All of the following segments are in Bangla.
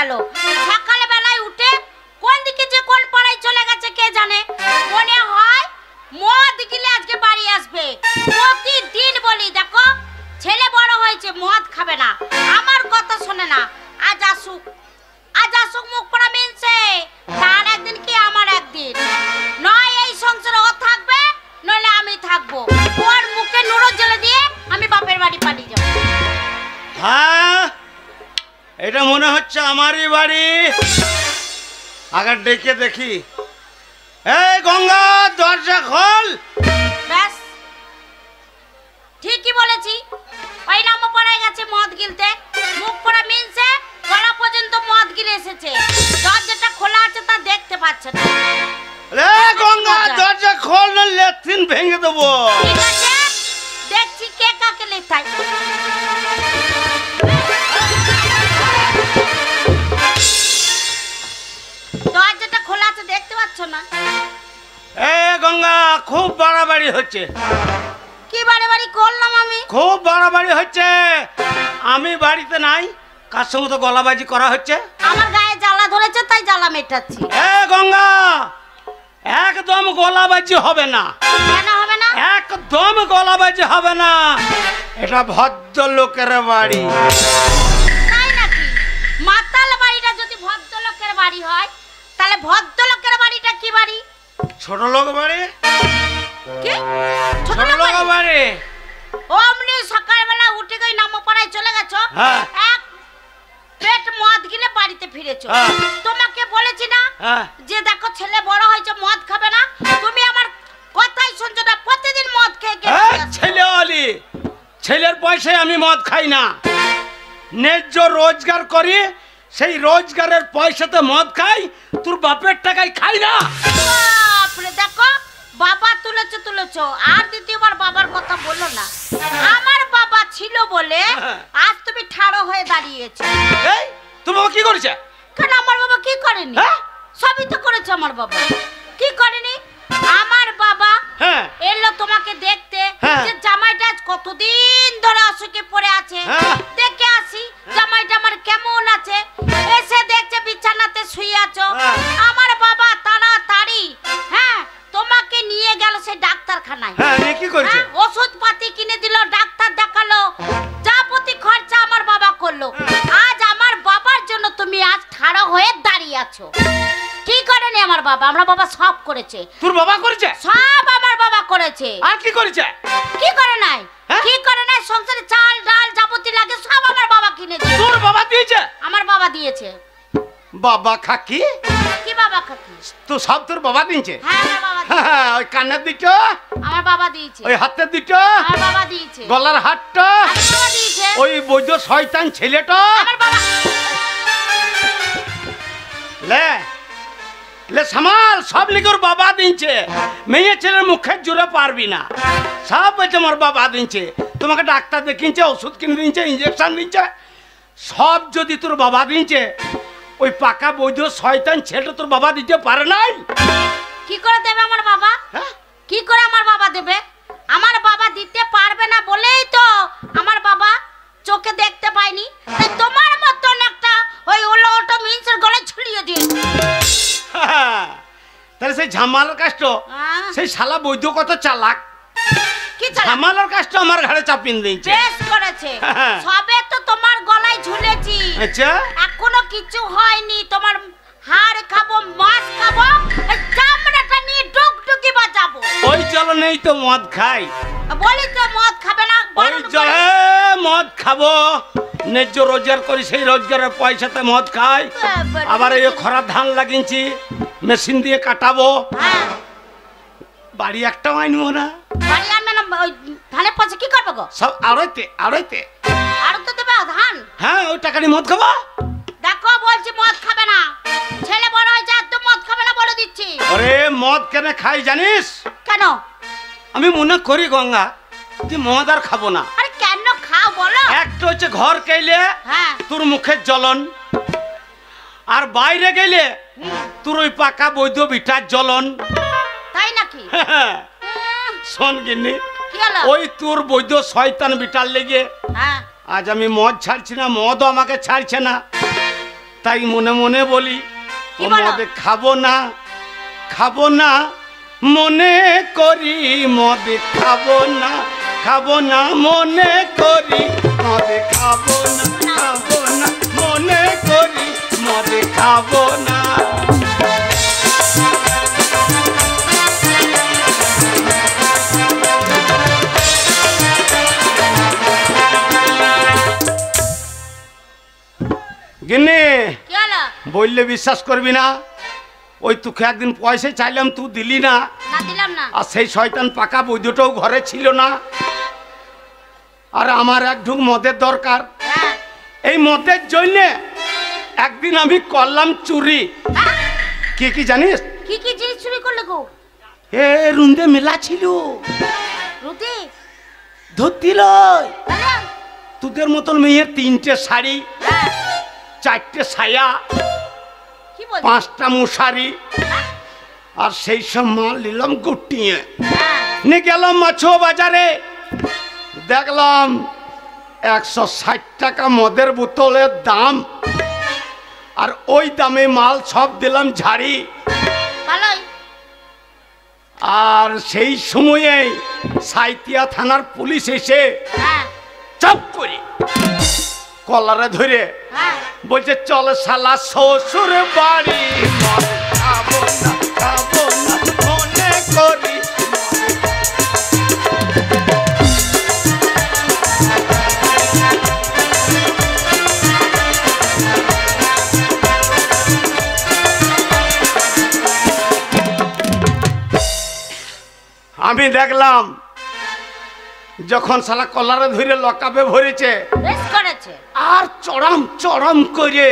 গেল। সকালে বেলায় উঠে কোন দিকে যে কোন পাড়ায় চলে গেছে কে জানে। মনে হয় মদ গিলে আজকে বাড়ি আসবে। প্রতিদিন বলি দেখো ছেলে বড় হয়েছে মদ খাবে না, আমার কথা শোনে না। আজ আসুক মুখ পড়া মিনছে, তার একদিন কি আমার একদিন। নয় এই সংসারে ও থাকবে নইলে আমি থাকবো। ওর মুখে নুরো জ্বেলে দিয়ে আমি বাপের বাড়ি পালিয়ে যাবো। হ্যাঁ এটা মনে হচ্ছে আমারই বাড়ি। আগে ডেকে দেখি। এই গঙ্গা দরজা খোল। ব্যাস ঠিকই বলেছি, ওই নামও পড়ে গেছে মদ গিলতে। মুখ পড়া মিনছে, গলা পর্যন্ত মদ গিলে এসেছে। দরজাটা খোলা আছে তা দেখতে পাচ্ছে না। রে গঙ্গা দরজা খোল না লেট্রিন ভেঙে দেবো। ঠিক আছে দেখছি কে কাকে লেখায়। দরজাটা খোলা আছে দেখতে পাচ্ছ না? এ গঙ্গা খুব বাড়াবাড়ি হচ্ছে। কি বাড়ি করলাম আমি? খুব বাড়াবাড়ি হচ্ছে। আমি বাড়িতে নাই, কার সঙ্গে তো গলাবাজি করা হচ্ছে। আমার গায়ে জ্বালা ধরেছে তাই জ্বালা মেটাচ্ছি। এ গঙ্গা একদম গলাবাজি হবে না। কেন হবে না? একদম গলাবাজি হবে না, এটা ভদ্রলোকের বাড়ি। তাই নাকি? মাতাল বাড়িটা যদি ভদ্রলোকের বাড়ি হয় তাহলে ভদ্রলোকের বাড়িটা কি বাড়ি? ছোট লোক বাড়ি। কি ছোট লোক বাড়ি? অমনি সকালবেলা উঠে গই নামপাড়ায় চলে গেছো, হ্যাঁ। এক পেট মদ গিলে বাড়িতে ফিরেছো। হ্যাঁ। তোমাকে বলেছি না হ্যাঁ। যে দেখো ছেলে বড় হয়েছে মদ খাবে না? তুমি আমার কথাই শুনছো না, প্রতিদিন মদ খেয়ে ছেলে আলি ছেলের পয়সায় আমি মদ খাই না। ন্যায্য রোজগার করি, সেই রোজগারের পয়সাতে মদ খাই, তোর বাপের টাকায় খাই না। বাপরে দেখো বাবা তুলেছো আর দ্বিতীয়বার বাবার কথা বলো না। আমার বাবা ছিল বলে আজ তুমি ঠাড়ো হয়ে দাঁড়িয়েছো। এই তুমি কি করেছে? কেন আমার বাবা কি করেনি? সবই তো করেছে আমার বাবা। কি করেনি? আমার বাবা এলো তোমাকে দেখতে যে জামাইটা আজ কতদিন ধরে অসুখে পড়ে আছে, দেখে আসি জামাইটা আমার কেমন আছে। এসে দেখছে বিছানাতে শুয়ে আছো। আমার বাবা তাড়াতাড়ি তোমাকে নিয়ে গেল সেই ডাক্তারখানায়। কি করেছে? ওষুধ পাতি কিনে দিল, ডাক্তার দেখালো, যাবতীয় খরচা আমার বাবা করলো। আজ আমার বাবার জন্য তুমি আজ ঠাড়া হয়ে দাঁড়িয়ে আছো। কি করেনি আমার বাবা? আমার বাবা সব করেছে। তোর বাবা করেছে? সব আমার বাবা করেছে। আর কি করেছে? কি করে নাই? কি করে নাই? সংসারে চাল ডাল যাবতীয় লাগে সব আমার বাবা কিনে দিয়েছে। তোর বাবা দিয়েছে? আমার বাবা দিয়েছে। বাবা খাকি? কি বাবা খাকি? তো সব তোর বাবা দিয়েছে? হ্যাঁ আমার বাবা দিয়েছে। ওই কানের দিকটা আমার বাবা দিয়েছে। ওই হাতের দিকটা আমার বাবা দিয়েছে। গলার হাতটা আমার বাবা দিয়েছে। ওই বৈধ শয়তান ছেলেটা আমার বাবা লে লে সামাল সব লিখোর বাবা দিনছে। মেয়ে ছেলের মুখের জোরে পারবি না, সব বলছে আমার বাবা দিনছে। তোমাকে ডাক্তার দেখিয়েছে, ওষুধ কিনে দিনছে, ইঞ্জেকশন দিনছে, সব যদি তোর বাবা দিনছে, ওই পাকা বৈধ শয়তান ছেলেটা তোর বাবা দিতে পারে নাই। কি করে দেবে আমার বাবা? কি করে আমার বাবা দেবে? আমার বাবা দিতে পারবে না বলেই তো আমার বাবা চোখে দেখতে পায়নি। তাই তোমার মতন একটা ওই ওটো মিন্সের গলায় ঝুলিয়ে দিয়েছে। তাহলে সেই ঝামালার কাষ্ট, সেই শালা বৈধ কত চালাক। কি চালাক? ঝামালার কাষ্ট আমার ঘাড়ে চাপিয়ে দিয়েছে। বেশ করেছে। সবে তো তোমার গলায় ঝুলেছি। আচ্ছা এখনো কিছু হয়নি। তোমার হাড় খাবো, মাছ খাবো, চামড়াটা নিয়ে ডুকডুকি বাজাবো। ওই চলো নেই তো মদ খাই। বলি তো মদ খাবে না? ওই চলে মদ খাবো, ন্যায্য রোজগার করি, সেই রোজগারের পয়সাতে মদ খাই। আবার এই খরার ধান লাগিয়েছি, মেশিন দিয়ে কাটাবো। বাড়ি একটাও আইনবো না। বাড়ি আনবে না? ওই ধানের পয়সা কি করবে গো? সব আড়াইতে আরো তো দেবে ধান। হ্যাঁ ওই টাকা নিয়ে মদ খাবো। দেখো বলছি মদ খাবে না। ছেলে বড় হয়েছে একদম মদ খাবে না বলে দিচ্ছি। আরে মদ কেন খাই জানিস? কেন? আমি মনে করি গঙ্গা যে মদ আর খাবো না। আরে কেন খাও বলো? একটা হচ্ছে ঘর কেলে তোর মুখের জ্বলন, আর বাইরে গেলে তোর ওই পাকা বৈধ বিটার জ্বলন। তাই নাকি? শোন গিন্নি, কি হলো? ওই তোর বৈধ শয়তান বিটার লেগে আজ আমি মদ ছাড়ছি না, মদও আমাকে ছাড়ছে না। তাই মনে মনে বলি কি ও বলো? মদে খাবো না, খাবো না, মনে করি মদে খাবো না, খাবো না, মনে করি মদে খাবো না, খাবো না, মনে করি মদে খাবো না। গিন্নি কি হলো? বললে বিশ্বাস করবি না, ওই তোকে একদিন পয়সা চাইলাম তুই দিলি না, না দিলাম না। আর সেই শয়তান পাকা বৈদ্যটাও ঘরে ছিল না, আর আমার এক ঢুক মদের দরকার। হ্যাঁ। এই মদের জন্য একদিন আমি করলাম চুরি। হ্যাঁ? কি কি জানিস? কি কি জিনিস চুরি করলে গো? এ রুন্দে মেলা ছিল, রুটি? ধরতি লয় হ্যাঁ। তোদের মতন মেয়ের 3টে শাড়ি, হ্যাঁ। 4টে সায়া, কি বলছিস? 5টা মশারি, হ্যাঁ। আর সেই সব মাল নিলাম গুটিয়ে হ্যাঁ। নিয়ে গেলাম মাছো বাজারে, দেখলাম 160 টাকা মদের বোতলের দাম, আর ওই দামে মাল সব দিলাম ঝাড়ি। ভালোই। আর সেই সময়ে সাইতিয়া থানার পুলিশ এসে হ্যাঁ। চাপ করে কলারে ধরে হ্যাঁ। বলছে চল শালা শ্বশুর বাড়ি, মদ খাবো না, খাবো না, মনে করি। আমি দেখলাম যখন শালা কলারে ধরে লকাপে ভরেছে, বেশ করেছে। আর চড়াম চড়াম করে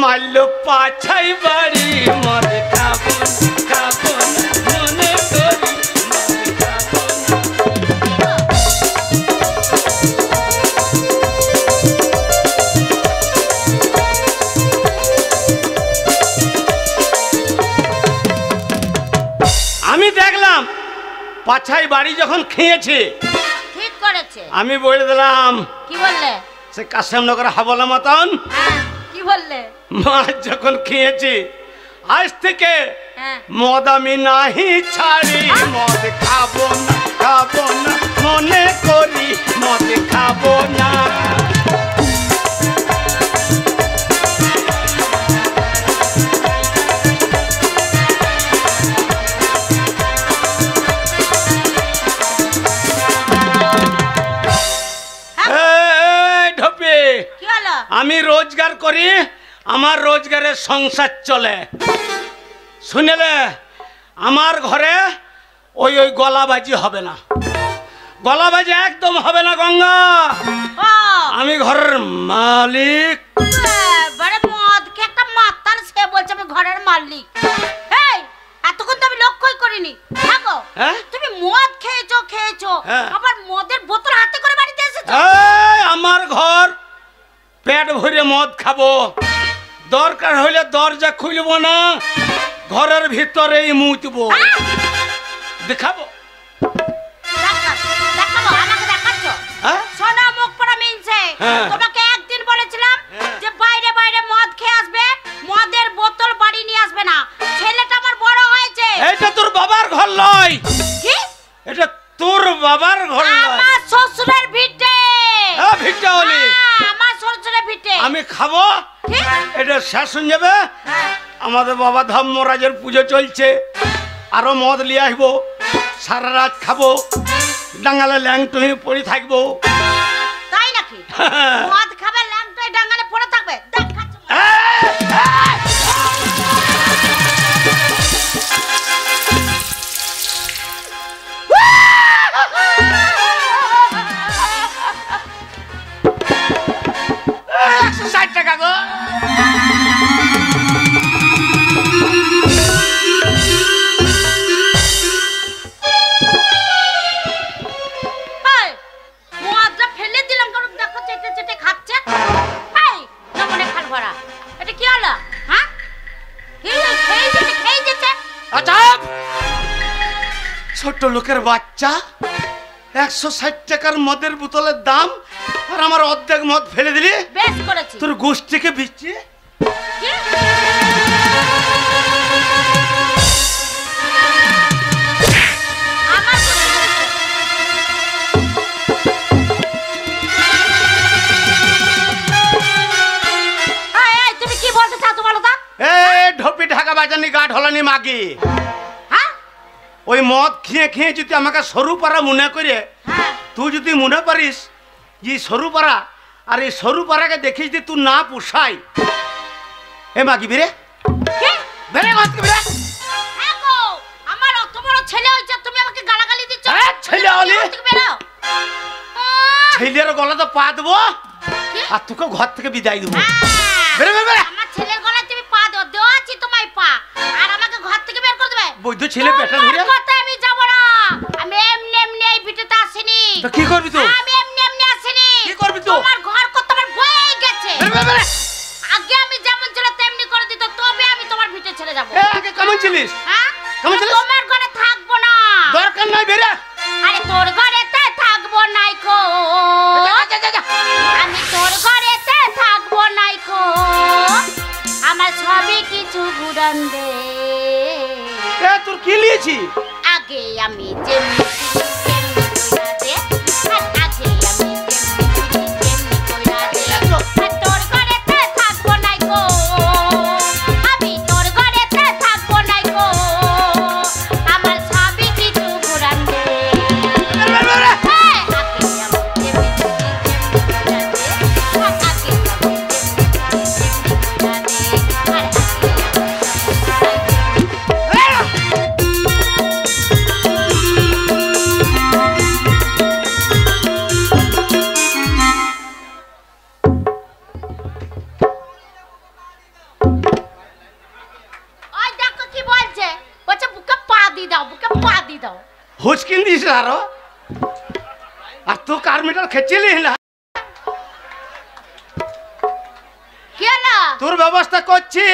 মারল পাছাই বাড়ি, মদ খাবো না, খাবো না, মনে করি মদ খাবো না। আমি দেখলাম পাছাই বাড়ি যখন খেয়েছে, ঠিক করেছে। আমি বলে দিলাম কি বললে? সে কাশেমনগর হাবলা মতন হ্যাঁ। কি বললে? মাছ যখন খেয়েছি, আজ থেকে হ্যাঁ। মদ আমি নাহি ছাড়ি, মদ খাবো না, খাবো না, মনে করি মদ খাবো না। এই ঢপে, কি হলো? আমি রোজগার করি, আমার রোজগারের সংসার চলে, শুনেলে আমার ঘরে ওই ওই গলাবাজি হবে না, গলাবাজি একদম হবে না গঙ্গা। ও, আমি ঘরের মালিক। এবারে মদ খেয়ে একটা মাতাল সে বলছে আমি ঘরের মালিক। এই, এতক্ষণ তো আমি লক্ষ্যই করিনি। থাকো। হ্যাঁ? তুমি মদ খেয়েছো খেয়েছো, হ্যাঁ। আবার মদের বোতল হাতে করে বাড়িতে এসেছো। এই আমার ঘর, পেট ভরে মদ খাবো, দরকার হইলে দরজা খুলবো না, ঘরের ভিতরেই মুতবো, দেখাবো। দেখাবো, আমাকে দেখাচ্ছ? হ্যাঁ? সোনা মুখ পড়া মিনছে। হ্যাঁ। তোমাকে একদিন বলেছিলাম হ্যাঁ। যে বাইরে বাইরে মদ খেয়ে আসবে, মদের বোতল বাড়ি নিয়ে আসবে না। ছেলেটা আমার বড় হয়েছে। এটা তোর বাবার ঘর নয়, কি? এটা তোর বাবার ঘর নয়। আমার শ্বশুরের ভিটে। হ্যাঁ, ভিক্ষা হলি। হ্যাঁ, আমার শ্বশুরের ভিটে। আমি খাবো, কি? এটা শেষ হয়ে যাবে। হ্যাঁ। আমাদের বাবা ধর্মরাজের পুজো চলছে, আরো মদ নিয়ে আসবো, সারা রাত খাবো, ডাঙ্গালে ল্যাংটুহি পড়ে থাকবো। তাই নাকি? মদ খাবে, ল্যাংটাই ডাঙ্গালে পড়ে থাকবে। দেখাচ্ছ মদ। টাকা গো। এই, মদটা ফেলে দিলাম কারণ দেখো চেটে চেটে খাচ্ছে। এই, কেমনে খাল ভরা। এটা কি হলো? হ্যাঁ? খেয়ে যেতে। আচ্ছা, ছোট লোকের বাচ্চা, 160 টাকার মদের বোতলের দাম, আর আমার অর্ধেক মদ ফেলে দিলি। বেশ করেছি। তোর গোষ্ঠীকে বিচ্ছি আমার তুমি কি বলতে চাও তো বলো তো? ঢোপি ঢাকা বাজানি গা ঢলানি মাগি হ্যাঁ ওই মদ খেয়ে খেয়ে যদি আমাকে সরু পাড়া মনে করে হ্যাঁ তুই যদি মনে পারিস যে সরু পাড়া আর এই সরু পাড়াকে দেখিস যে তুই না পোষাই এ মাগি বেরে কি? বেরে মদ বেরে হ্যাঁ গো, আমার অত বড় ছেলে হয়েছে তুমি আমাকে গালাগালি দিচ্ছ? ছেলে হলি ঘর থেকে বেরো। ছেলের গলা তো পা দেবো কি? আর তোকে ঘর থেকে বিদায় দেবো হ্যাঁ, বেরে বেরে বেরে আমার ছেলের গলায় তুমি পা দাও, দেওয়া আছে তোমায় পা, আর আমাকে ঘর থেকে বের করে দেবে? বৈধ ছেলে পেটা তোমার ধরে কথায় আমি যাব না। আমি এমনি এমনি এই ভিটেতে আসিনি। তো কি করবি তুই আমি এমনি এমনি আসিনি। কি করবি তুই? তোমার ঘর করতে আমার বয়ে গেছে। বেরে বেরে বেরে আগে আমি যেমন ছিল তেমনি করে দিত, তবে আমি তোমার ভিটে ছেড়ে যাব। আগে কেমন ছিলিস হ্যাঁ? কেমন ছিলিস? তোমার ঘরে থাকবো না। দরকার নাই বেরে আরে তোর ঘরেতে থাকবো নাই কো। আমি তোর ঘরেতে থাকবো নাই কো। আমার সবই কিছু ঘুরান দে। তোর কি লিয়েছি আগে আমি যেমনি ছিলি তেমনি কইরা দে। আর আগে আমি যেমনি ছিলি তেমনি কইরা দে। আর তোর ঘরেতে থাকবো নাই কো। আমি তোর ঘরেতে থাকবো নাই কো। আমার সবই কিছু ঘুরান দে। বেরে বেরে বেরে হ্যাঁ, আগে আমি যেমনি ছিলি তেমনি কইরা দে। আর আগে আমি যেমনি ছিলি তেমনি কইরা দে। আর আগে ওই দেখো কি বলছে, বলছে বুকে পা দি দাও, বুকে পা দি দাও। হুচকিন দিস আরো আর তুই কার মিটার খেয়েছিলিস না কি হলো? তোর ব্যবস্থা করছি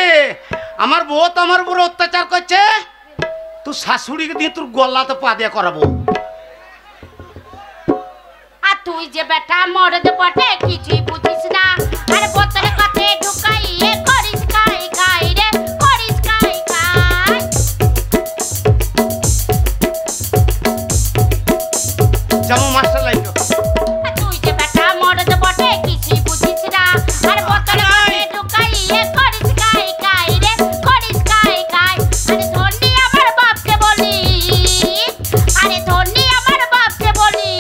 আমার বউ তো আমার উপর অত্যাচার করছে তুই শাশুড়িকে দিয়ে তোর গলাতে পা দিয়ে করাবো আর তুই যে বেটা মরদে বটে কিছুই বুঝিস না। আর বোতলে কাতে ঢুকাইয়ে করিস কাই কাই রে, করিস কাই কাই। যেমন মাস্টার লাইটো আর তুই যে বেটা মরদে বটে কিছুই বুঝিস না। আর বোতলে কাতে ঢুকাইয়ে করিস কাই কাই রে, করিস কাই কাই। আরে ধন্যি আমার বাপকে বলি, আরে ধন্যি আমার বাপকে বলি।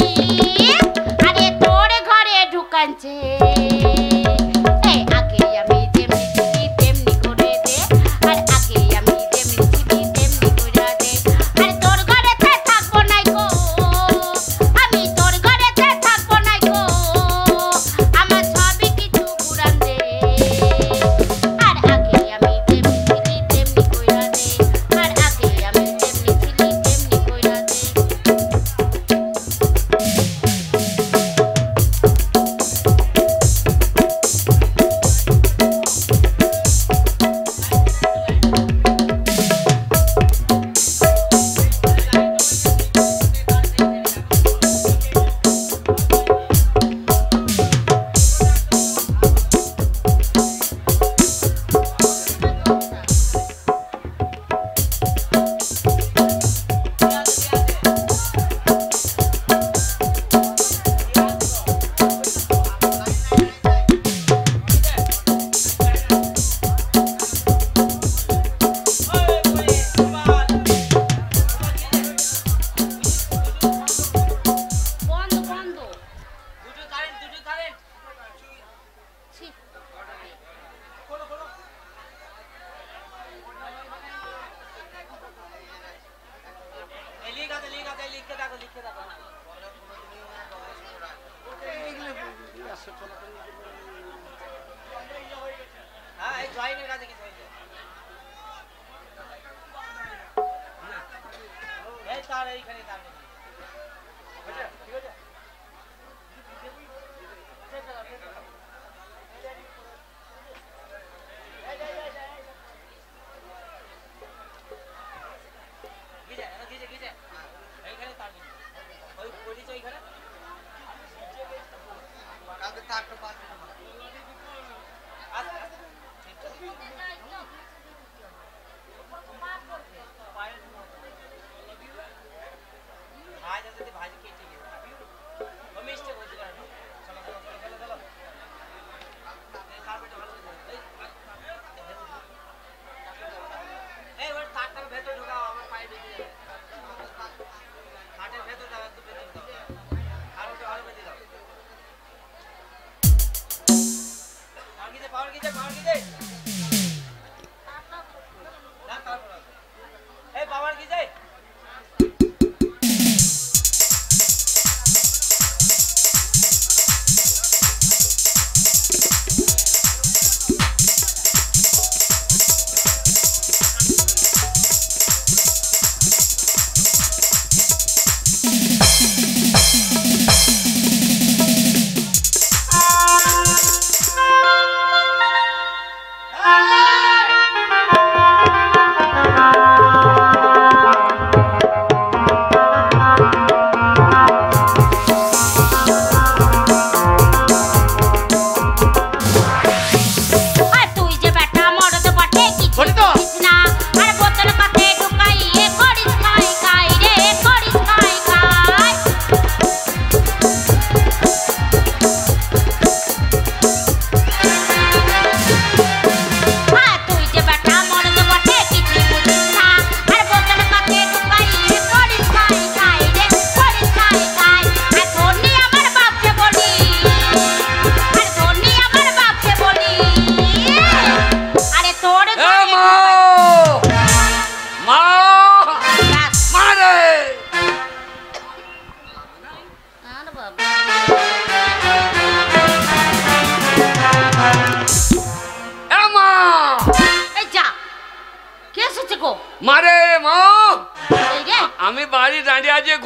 আরে তোর ঘরে ঢুকানছে। এই আগে আমি যেমনি ছিলি তেমনি করে দে। আর আগে আমি যেমনি ছিলি তেমনি কইরা দে। আরে তোর ঘরেতে থাকবো নাই গো। আমি তোর ঘরেতে থাকবো নাই গো। আমার সবই কিছু ঘুরান দে। আর আগে আমি যেমনি ছিলি তেমনি কইরা দে। আর আগে আমি যেমনি ছিলি তেমনি কইরা দে। বন্ধ বন্ধ। ছি।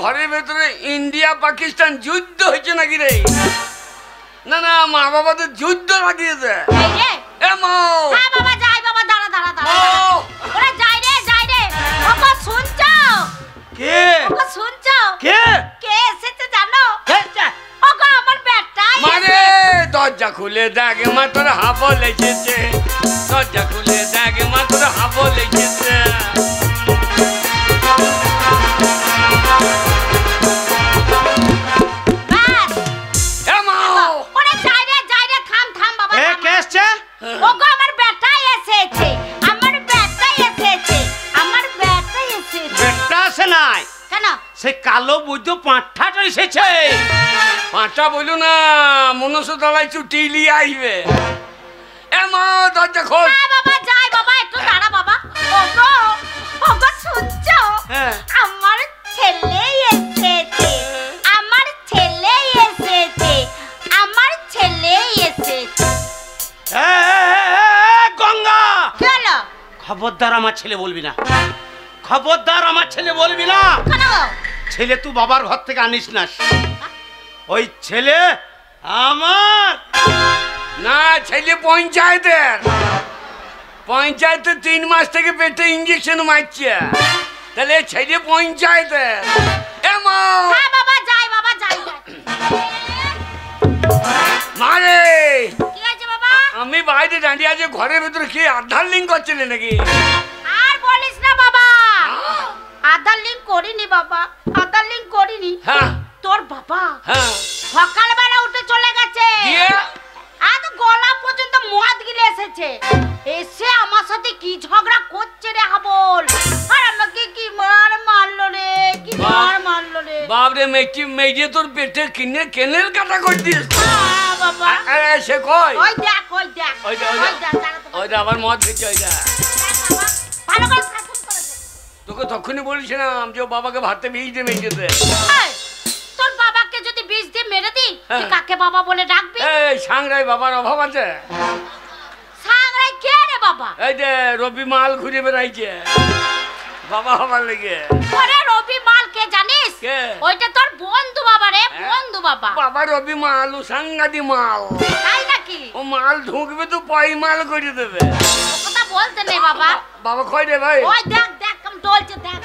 ঘরের ভেতরে ইন্ডিয়া পাকিস্তান যুদ্ধ হয়েছে নাকি রে? না না, মা বাবা তো যুদ্ধ লাগিয়েছে। দরজা খুলে দেখ মা তোর হাবো লেগেছে, দরজা খুলে দেখ মা তোর হাবো লেগেছে। কালো বুদ্ধ পাঁঠাটা এসেছে। পাঁঠা বলু না, মনসু তলায় চুটিলি আইবে। এ মা দরজা খোল। বাবা যাই বাবা, একটু দাঁড়া বাবা। ওগো ওগো শুনছো? আমার ছেলে এসেছে, আমার ছেলে এসেছে, আমার ছেলে এসেছে। গঙ্গা, কি হলো? খবরদার আমার ছেলে বলবি না, খবরদার আমার ছেলে বলবি না। কেন? ছেলে তুই বাবার ঘর থেকে আনিস না। ওই ছেলে আমার না, ছেলে পঞ্চায়েতের। পঞ্চায়েতে 3 মাস থেকে পেটে ইঞ্জেকশন মারছে, তাহলে ছেলে পঞ্চায়েতের। বাবা যাই বাবা যাই। মারে কি আছে বাবা? আমি বাইরে দাঁড়িয়ে আছি, ঘরের ভেতরে কি আধার লিঙ্ক করছিলে নাকি? আর বলিস না বাবা, আধার লিঙ্ক করিনি বাবা, আধার লিঙ্ক করিনি। তোর বাবা সকালবেলা উঠে চলে গেছে, আজ গলা পর্যন্ত মদ গিলে এসেছে। এসে আমার সাথে কি ঝগড়া করছে রে হাবল, আর আমাকে কি মার মারলো রে, কি মার মারলো রে। বাবরে মেকি মেজে তোর পেটে কিনে কেনেল কাটা করে দিস বাবা। সে কই? ওই দেখ ওই দেখ ওই দেখ ওই দেখ আবার মদ খেয়েছে। ওই দেখ ভালো করে শাসন করে দে। তোকে তখনই বলছিলাম যে বাবাকে ভাতে বিষ দিয়ে মেজে দে। তোর বাবাকে যদি বিষ দিয়ে মেরে দি, তুই কাকে বাবা বলে ডাকবি? এই সাংরাই বাবার অভাব আছে? সাংরাই কে রে বাবা? এই যে রবি মাল ঘুরে বেড়াইছে বাবা হবার লেগে। ওরে রবি মাল কে জানিস? ওইটা তোর বন্ধু বাবা রে, বন্ধু বাবা। বাবা রবি মাল ও সাংগাদি মাল। তাই নাকি? ও মাল ঢুকবে তো পয় মাল করে দেবে। ও কথা বলতে নেই বাবা। বাবা কই রে ভাই? ওই দেখ দেখ কেমন ডলছে দেখ।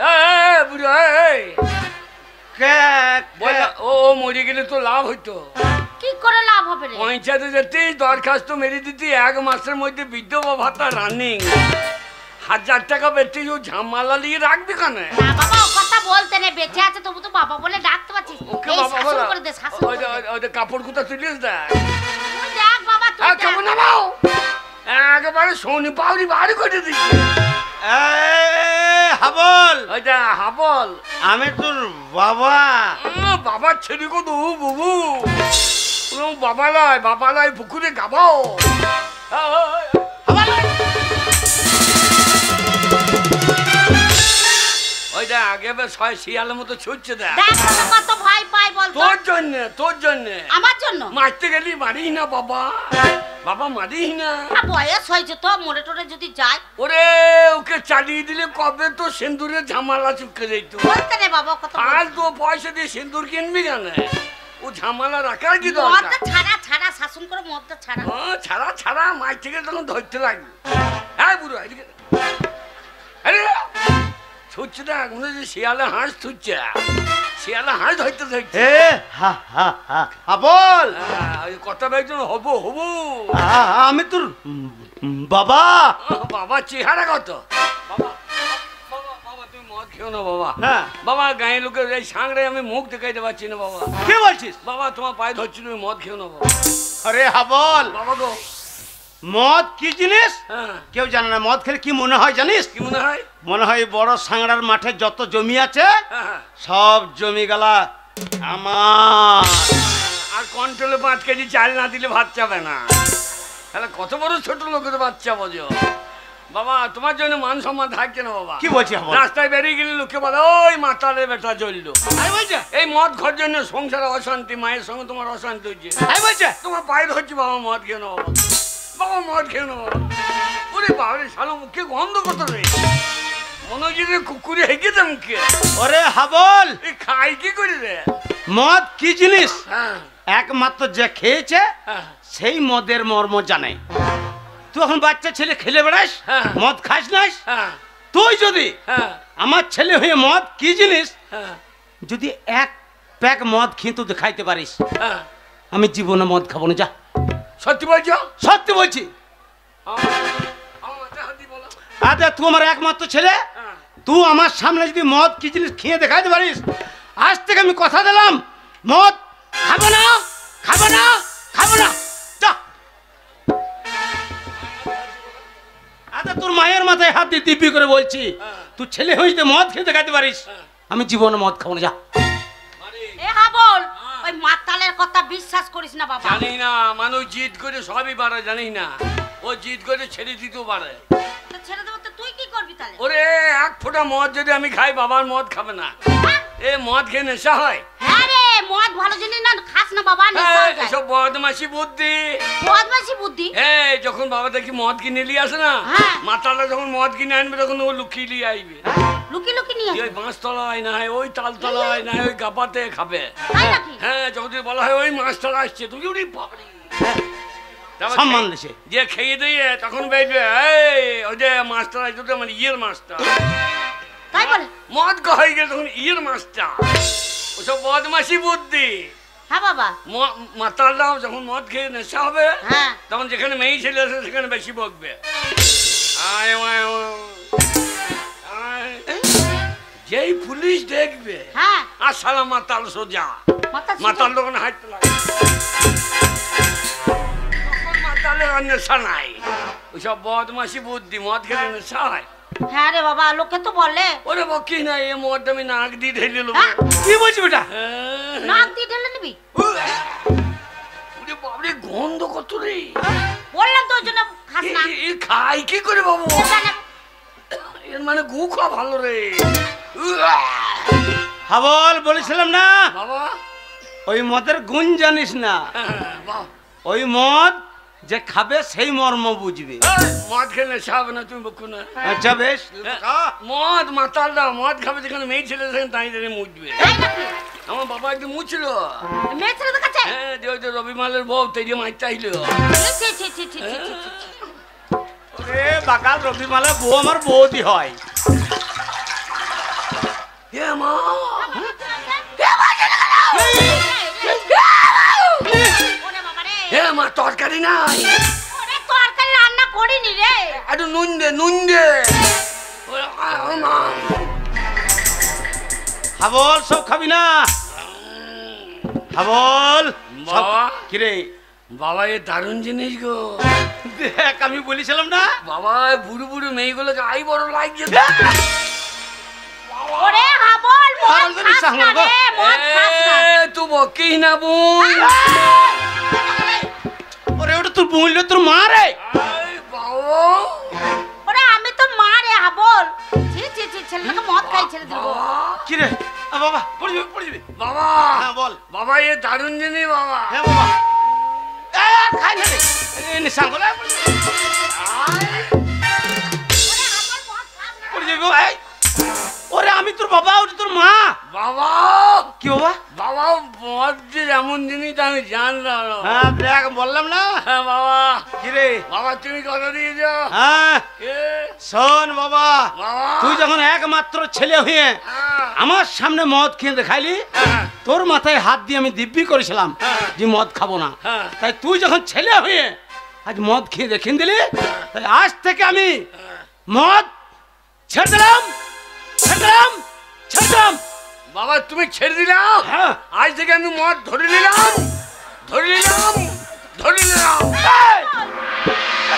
এই এই বুড়ো এই ও মরে গেলে তো লাভ হইতো। কি করে লাভ হবে রে? পঞ্চায়েতে যেতে দরখাস্ত মেরে দিতি, 1 মাসের মধ্যে বিধবা ভাতা রানিং, 1000 টাকা বেটে ঝামালা নিয়ে রাখবি কেন? না বাবা, ও কথা বলতে নেই, বেঁচে বাবা বলে ডাকতে পারছিস? ওকে এই বাবা শাসন বলো। করে দে, শাসন করে দে। ওই কাপড় কোথা তুলিস দেখ। তুই দেখ বাবা, তুই দেখ। কেমন নামাও একেবারে সোনি পাউরি বাড়ি করে দিচ্ছি। হাবল, ওইটা হাবল। আমি তোর বাবা। বাবার ছেলে কত বাবু, বাবা লাই বাবা লাই পুকুরে গাবাও। ওইটা আগে ছয় শিয়ালের মতো ছুটছে দেখ। দেখ বাবা কত ভয় পায় বল তো। তোর জন্য তোর জন্য আমার জন্য? মারতে গেলি মারিস না বাবা, বাবা মারিস না। বয়স হয়েছে তো, মরে টরে যদি যায়। ওরে ওকে চালিয়ে দিলে কবে তো সিন্দুরের ঝামেলা চুপকে যেত। বলতে নে বাবা কত। আর তো পয়সা দিয়ে সিন্দুর কিনবি কেন? ও ঝামেলা রাখার কি মদটা দরকার? ছাড়া ছাড়া, শাসন করে মদটা ছাড়া। ছাড়া ছাড়া মার থেকে তখন ধরতে লাগবে। হ্যাঁ বুড়ো এদিকে। আরে ছুটছে না মনে হচ্ছে শিয়ালে হাঁস ছুটছে, শিয়ালে হাঁস ধরতে ধরছে। হাবল, কথা বলছো হবো হবো। আমি তোর বাবা। বাবা চেহারা কত? বাবা বাবা বাবা তুমি মদ খেও না বাবা। হ্যাঁ বাবা গাঁয়ের লোকের এই সাংড়ে আমি মুখ দেখাইতে পারছি না বাবা। কি বলছিস? বাবা তোমার পায়ে ধরছি, তুমি মদ খেও না বাবা। আরে হাবল, বাবা গো, মদ কি জিনিস হ্যাঁ কেউ জানে না। মদ খেলে কি মনে হয় জানিস? কি মনে হয়? মনে হয় বড় সাংড়ার মাঠে যত জমি আছে হ্যাঁ, সব জমি গেলা আমার। আর কন্ট্রোলে 5 কেজি চাল না দিলে ভাত চাবে না। তাহলে কত বড় ছোট লোকের বাচ্চা বোঝো। বাবা তোমার জন্য মান সম্মান থাকছে না বাবা। কি বলছি হাবল? রাস্তায় বেরিয়ে গেলে লোকে বলে ওই মাতালে বেটা জ্বললো। এই মদ খাওয়ার জন্য সংসারে অশান্তি, মায়ের সঙ্গে তোমার অশান্তি হচ্ছে। তোমার পায়ে ধরছি বাবা, মদ খেও না বাবা, বাবা মদ খেও না বাবা। ওরে বাবারে শালো মুখে গন্ধ কত রে, মনে হচ্ছে যে কুকুরে হেঁকেছে মুখে। ওরে হাবল, এই খাই কি করি রে? মদ কি জিনিস হ্যাঁ একমাত্র যে খেয়েছে হ্যাঁ সেই মদের মর্ম জানে। তুই এখন বাচ্চা ছেলে খেলে বেড়াস, হ্যাঁ। মদ খাস নাস। হ্যাঁ তুই যদি হ্যাঁ আমার ছেলে হয়ে মদ কি জিনিস হ্যাঁ যদি এক প্যাক মদ খেয়ে তুই খাইতে পারিস, হ্যাঁ। আমি জীবনে মদ খাবো না। যা, সত্যি বলছো? সত্যি বলছি। আচ্ছা তুই আমার একমাত্র ছেলে, হ্যাঁ। তুই আমার সামনে যদি মদ কি জিনিস খেয়ে দেখাইতে পারিস, আজ থেকে আমি কথা দিলাম মদ খাবো না, খাবো না, খাবো না। যা। আচ্ছা তোর মায়ের মাথায় হাত দিয়ে দিব্যি করে বলছি, তুই ছেলে হয়ে যদি মদ খেয়ে দেখাইতে পারিস, আমি জীবনে মদ খাবো না। যা। এ হাবল, ওই মাতালের কথা বিশ্বাস করিস না বাবা। জানি না, মানুষ জিদ করে সবই পারে, জানি না ও জিদ করে ছেড়ে দিতেও পারে। তো ছেড়ে দেবো তো তুই কি করবি তাহলে? ওরে এক ফোঁটা মদ যদি আমি খাই, বাবার মদ খাবে না। এ মদ খেয়ে নেশা হয়। হ্যাঁ রে, মদ ভালো জিনিস না, খাস না বাবা, নেশা হয়ে যায়। এসব বদমাশি বুদ্ধি। বদমাশি বুদ্ধি। এই যখন বাবা দেখি মদ কিনে নিয়ে আসে না, হ্যাঁ। মাতালা যখন মদ কিনে আনবে তখন ও লুকিয়ে নিয়ে আসবে। লুকি লুকি নিয়ে ওই বাঁশতলায় না হয়, ওই তালতলায় না হয়, ওই গাপাতে খাবে। তাই নাকি? হ্যাঁ যখন বলা হয় ওই মাছতলা আসছে, তুই উড়ি বাবরি সম্মান দিছে। যে খেয়ে দিয়ে তখন বেরবে এই ওই যে মাছটা যদি আমার ইয়ের মাছটা, তাই বলে? মদ হয়ে গেলে তখন ইয়ের মাছটা। ওসব বদমাশি বুদ্ধি। হ্যাঁ বাবা। মাতালরাও যখন মদ খেয়ে নেশা হবে, হ্যাঁ তখন যেখানে মেয়ে ছেলে আছে সেখানে বেশি বকবে। আয় আয় আয়। যেই পুলিশ দেখবে, হ্যাঁ আর সালা মাতাল সোজা, মাতাল দোকানে হাঁটতে লাগে। তখন মাতালের আর নেশা নাই। ওইসব বদমাশি বুদ্ধি, মদ খেলে নেশা হয়। হ্যাঁ রে বাবা, লোকে তো বলে। ওরে বকি না, এ মদ আমি নাক দিয়ে ঢেলে নেবো। হ্যাঁ? কি বলছি বেটা? নাক দিয়ে ঢেলে নিবি? ওরে বাবরে গন্ধ কত রে। বললাম তো ওই জন্য খাস না। এ খাই কি করে বাবু? জানে। এর মানে গু খাওয়া ভালো রে। হাবল, বলেছিলাম না বাবা ওই মদের গুণ জানিস না। বাহ, ওই মদ যে খাবে সেই মর্ম বুঝবে। মদ খেলে নেশা হবে না, তুমি বকো না। আচ্ছা বেশ, মদ মাতালরা মদ খাবে যেখানে মেয়ে ছেলে সেখানে তাই মুছবে। তাই নাকি? আমার বাবা একদিন মুছছিল। মেয়ে ছেলেদের কাছে? হ্যাঁ যে ওই যে রবিমালের বউ তেজে মাছ চাইল। ছি, ছি, ছি, ছি, ছি, ছি, ছি। এ বাকাল রবিমালা বউ আমার বৌদি হয়। এ মা, ওরে বাবা রে। এ মা তরকারি নাই, ওরে তরকারি রান্না করিনি রে। একটু নুন দে, নুন দে। ও মা, হাবল সব খাবি না হাবল বাবা কিরে বাবা এ দারুণ জিনিস গো দেখ আমি বলেছিলাম না বাবা বুড়ো বুড়ো মেয়েগুলোকে আই বড় লাগছে ওরে হাবল মদ খাস না রে মদ খাস না তুই বকিস না বোন ওরে ওটা তোর বলল তোর মা রে বাবা ওরে আমি তো মা রে হাবল ছি ছি ছি ছেলেটাকে মদ খাই ছেড়ে দিব কি রে বাবা পড়ে যাবি বাবা হ্যাঁ বল বাবা এ দারুণ জিনিস বাবা হ্যাঁ বাবা খাই না রে নিশাঙ্গলা পড়ে যাবি এই ওরে আমি তোর বাবা ওটা তোর মা বাবা কি বাবা বাবা মদ যে এমন জিনিস আমি জানলাম না। হ্যাঁ দেখ বললাম না হ্যাঁ বাবা কি রে বাবা তুমি কথা দিয়েছ হ্যাঁ কে? শোন বাবা বাবা তুই যখন একমাত্র ছেলে হয়ে হ্যাঁ, আমার সামনে মদ খেয়ে দেখাইলি হ্যাঁ, তোর মাথায় হাত দিয়ে আমি দিব্যি করেছিলাম হ্যাঁ। যে মদ খাবো না হ্যাঁ। তাই তুই যখন ছেলে হয়ে আজ মদ খেয়ে দেখিয়ে দিলি তাই আজ থেকে আমি মদ ছেড়ে দিলাম বাবা তুমি ছেড়ে দিলাম হ্যাঁ আজ থেকে আমি মদ ধরে নিলাম এই,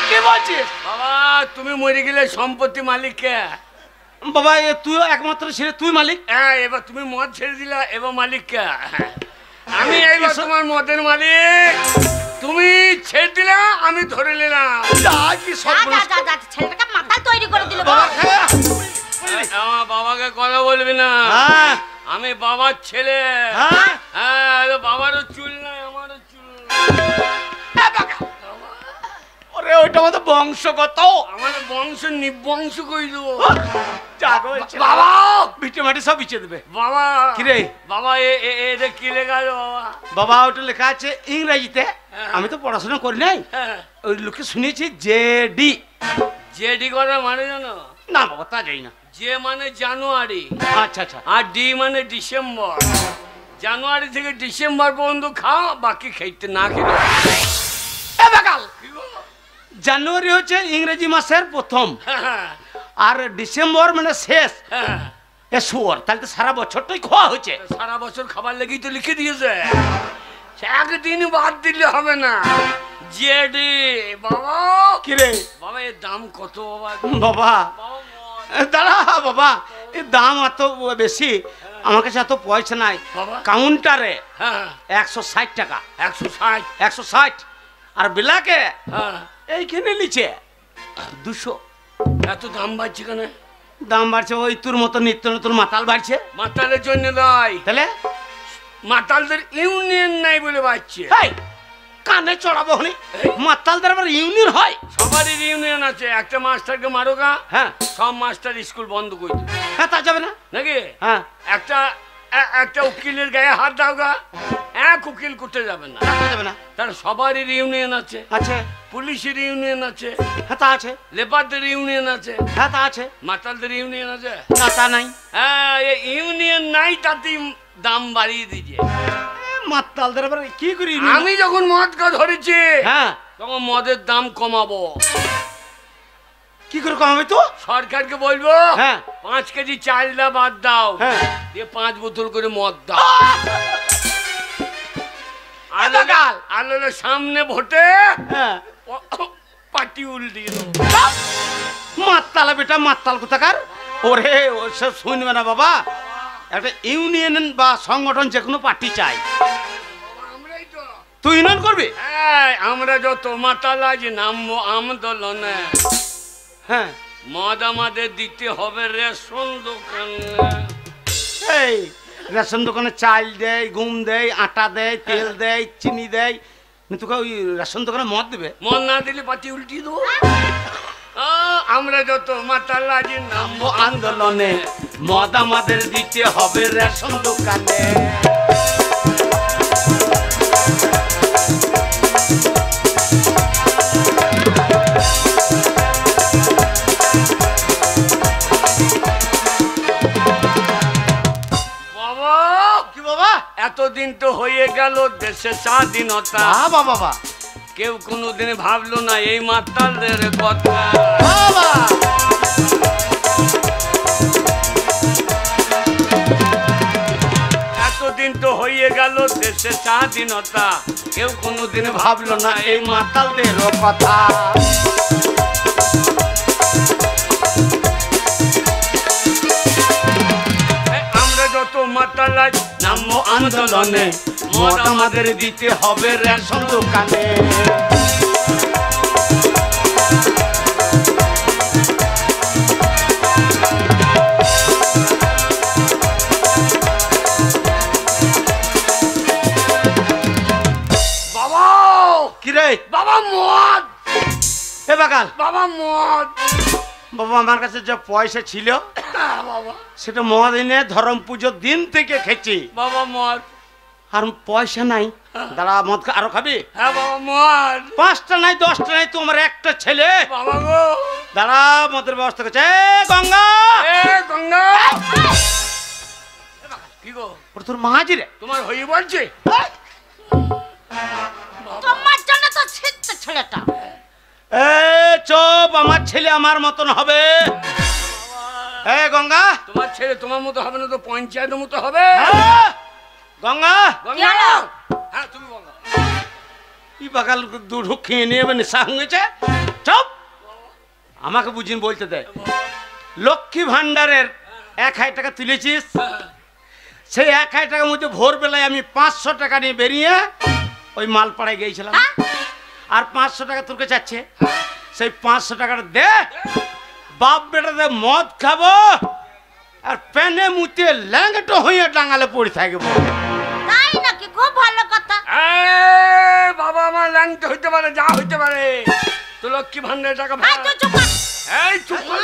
কি বলছিস বাবা তুমি মরে গেলে সম্পত্তি মালিক কে বাবা তুই একমাত্র ছেলে তুই মালিক হ্যাঁ এবার তুমি মদ ছেড়ে দিলা এবার মালিক কে আমি এইবার তোমার মদের মালিক তুমি ছেড়ে দিলা আমি ধরে নিলাম যা কি সব যা যা যা ছেলেটাকে মাথা তৈরি করে দিল বাবা খায়া। আমার বাবাকে কথা বলবি না হ্যাঁ আমি বাবার ছেলে হ্যাঁ হ্যাঁ বাবারও চুল নাই আমারও চুল ওরে ওইটা আমাদের বংশগত আমার বংশ নিবংশ করে দেবো জাগো বাবা বিটে মাটি সব বিচে দেবে বাবা কি রে? বাবা এটা কি লেখা আছে বাবা বাবা ওটা লেখা আছে ইংরেজিতে আমি তো পড়াশোনা করি নাই হ্যাঁ ওই লোকে শুনেছি জেডি জেডি করার মানে জানো না বাবা তা যাই না জে মানে জানুয়ারি আচ্ছা আচ্ছা আর ডি মানে ডিসেম্বর জানুয়ারি থেকে ডিসেম্বর পর্যন্ত খাও বাকি খাইতে না খেলে এ বাকাল জানুয়ারি হচ্ছে ইংরেজি মাসের প্রথম আর ডিসেম্বর মানে শেষ এ শুয়োর তাহলে তো সারা বছরটাই খাওয়া হচ্ছে সারা বছর খাবার লেগেই তো লিখে দিয়েছে একদিন বাদ দিলে হবে না জেডি বাবা কি রে বাবা এর দাম কত বাবা বাবা বাবা মদ। দাঁড়া বাবা এর দাম এত বেশি আমার কাছে এত পয়সা নাই বাবা। কাউন্টারে হ্যাঁ 160 টাকা 160 160 আর বিলাকে হ্যাঁ এইখানে নিচে 200 এত দাম বাড়ছে কেন দাম বাড়ছে ওই তোর মতো নিত্য নতুন মাতাল বাড়ছে মাতালের জন্য নয় তাহলে মাতালদের ইউনিয়ন নাই বলে বাড়ছে এই কানে চড়াবো হনি মাতালদের আবার ইউনিয়ন হয় সবারই ইউনিয়ন আছে একটা মাস্টারকে মারো গা হ্যাঁ সব মাস্টার স্কুল বন্ধ করে দেবে হ্যাঁ তা যাবে না নাকি হ্যাঁ একটা উকিলের গায়ে হাত দাও গা এক উকিল করতে যাবে না তা যাবে না তার সবারই ইউনিয়ন আছে আছে পুলিশের ইউনিয়ন আছে হ্যাঁ তা আছে লেবারদের ইউনিয়ন আছে হ্যাঁ তা আছে মাতালদের ইউনিয়ন আছে না তা নাই হ্যাঁ এই ইউনিয়ন নাই তাতেই দাম বাড়িয়ে দিয়েছে মাতালদের আবার কি করি আমি যখন মদ ধরেছি হ্যাঁ তখন মদের দাম কমাবো কি করে কমাবে তো সরকারকে বলবো হ্যাঁ 5 কেজি চাল দা বাদ দাও হ্যাঁ দিয়ে 5 বোতল করে মদ দাও আলোর সামনে ভোটে হ্যাঁ পার্টি উল্টিয়ে দেবো মাতালা বেটা মাতাল কোথাকার ওরে ওসব শুনবে না বাবা একটা ইউনিয়ন বা সংগঠন যে কোনো পার্টি চাই আমরাই তো তুই ইউনিয়ন করবি আমরা যত মাতাল আজ নামবো আন্দোলনে হ্যাঁ মদ আমাদের দিতে হবে রেশন দোকানে এই রেশন দোকানে চাল দেয় গম দেয় আটা দেয় তেল দেয় চিনি দেয় তোকে ওই রেশন দোকানে মদ দেবে মদ না দিলে পার্টি উল্টিয়ে দেবো আমরা যত মাতাল আজ নামবো আন্দোলনে মদ আমাদের দিতে হবে রেশন দোকানে বাবা কি বাবা এতদিন তো হয়ে গেল দেশের স্বাধীনতা বাবা বাবা কেউ কোনোদিন ভাবলো না এই মাতালদের কথা হারিয়ে গেল দেশের স্বাধীনতা, কেউ কোনোদিন ভাবলো না এই মাতালদেরও কথা। আমরা যত মাতালাই নামো আন্দোলনে, মত আমাদের দিতে হবে রেশন দোকানে। বাবা কি রে বাবা মদ, এ বাকাল, বাবা মদ, বাবা আমার কাছে যে পয়সা ছিল বাবা সেটা মদ এনে ধর্ম পুজোর দিন থেকে খেয়েছি, বাবা মদ, আর পয়সা নাই। দাঁড়া, মদ আরো খাবি? হ্যাঁ বাবা মদ, 5টা নাই 10টা নাই, তোমার একটা ছেলে। বাবা গো দাঁড়া, মদের ব্যবস্থা করছে। গঙ্গা, এ গঙ্গা, কি গো ওটা তোর মাঝি রে। তোমার হয়ে বলছে? তোমার জন্য তো ছিটতে ছেলেটা। এ চুপ, আমার ছেলে আমার মতন হবে। এ গঙ্গা, তোমার ছেলে তোমার মতো হবে না তো পঞ্চায়েতের মতো হবে। হ্যাঁ, গঙ্গা, গঙ্গা, কি হলো? হ্যাঁ তুমি বলো। কি বাকাল দুধ খেয়ে নিয়ে নেশা হয়েছে। চুপ, আমাকে বুঝিন বলতে দে। লক্ষ্মী ভান্ডারের 1000 টাকা তুলেছিস, সেই 1000 টাকার মধ্যে ভোরবেলায় আমি 500 টাকা নিয়ে বেরিয়ে ওই মালপাড়ায় গিয়েছিলাম, আর 500 টাকা তোর কাছে চাচ্ছে। সেই 500 টাকাটা দে, বাপ বেটাতে মদ খাবো আর প্যানে মুতে ল্যাংটো হয়ে ডাঙালে পড়ে থাকবো। তাই নাকি? খুব ভালো কথা। বাবা আমার ল্যাংটা হইতে পারে, যা হইতে পারে, তো লক্ষ্মী ভান্ডারের টাকা এই তুই চুপ কর। এই চুপ কর।